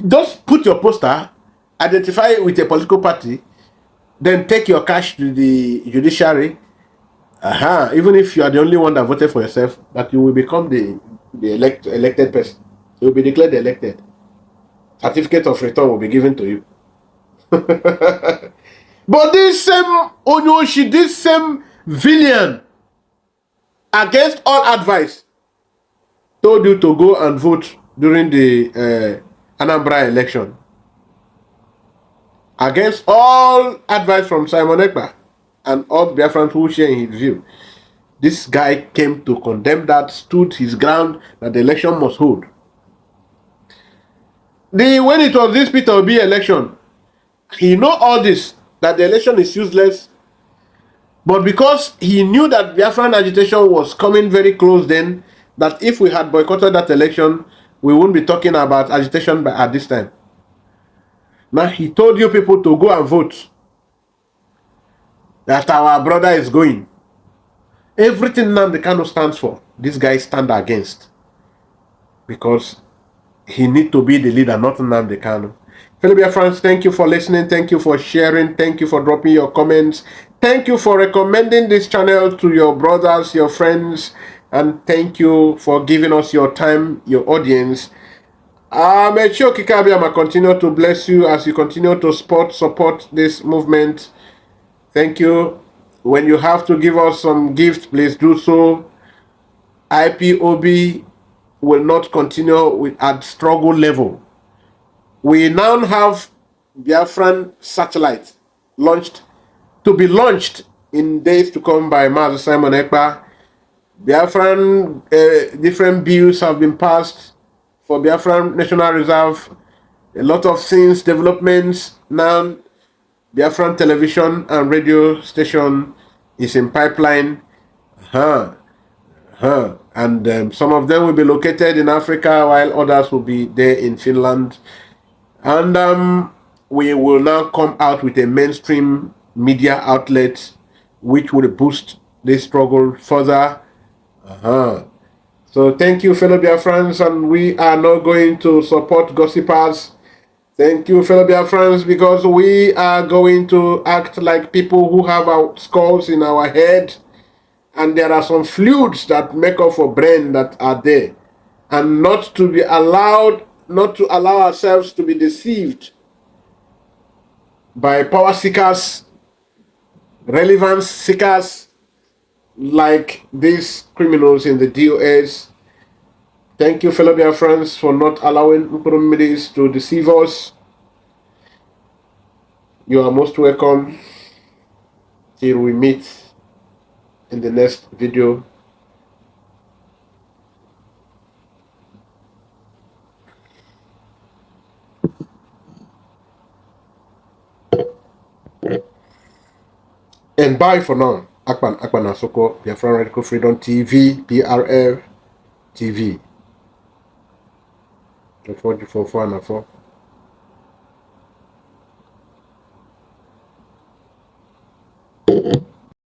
Just put your poster, identify with a political party, then take your cash to the judiciary. Even if you are the only one that voted for yourself, that you will become the elected person. You will be declared elected. Certificate of return will be given to you. But this same Onyoshi, this same villain, against all advice, told you to go and vote during the Anambra election. Against all advice from Simon Ekpa and all Biafrans who share his view. This guy came to condemn that, stood his ground that the election must hold. When it was this Peter Obi election, he know all this, that the election is useless, but because he knew that Biafran agitation was coming very close then, that if we had boycotted that election, we wouldn't be talking about agitation at this time. Now he told you people to go and vote, that our brother is going. Everything Nnamdi Kanu stands for, this guy stand against, because he need to be the leader, not Nnamdi Kanu. Fellow friends, thank you for listening. Thank you for sharing. Thank you for dropping your comments. Thank you for recommending this channel to your brothers, your friends, and thank you for giving us your time, your audience. May Kikabiama continue to bless you as you continue to support this movement. Thank you. When you have to give us some gift, please do so. IPOB will not continue at struggle level. We now have Biafran satellite to be launched in days to come by Master Simon Ekpa. Biafran different bills have been passed for Biafran National Reserve. A lot of things, developments. Now Biafran television and radio station is in pipeline. And some of them will be located in Africa, while others will be there in Finland. And we will now come out with a mainstream media outlet which will boost this struggle further. So thank you, fellow Biafrans, and we are not going to support gossipers. Thank you, fellow Biafrans, because we are going to act like people who have our skulls in our head, and there are some fluids that make up for brain that are there, and not to allow ourselves to be deceived by power seekers, relevance seekers, like these criminals in the DOS. Thank you, fellow Biafrans, for not allowing Nkurumidis to deceive us. You are most welcome. Till we meet in the next video. And bye for now. Akpan Asoko, Biafran Radical Freedom TV, PRF TV. 4 and 4.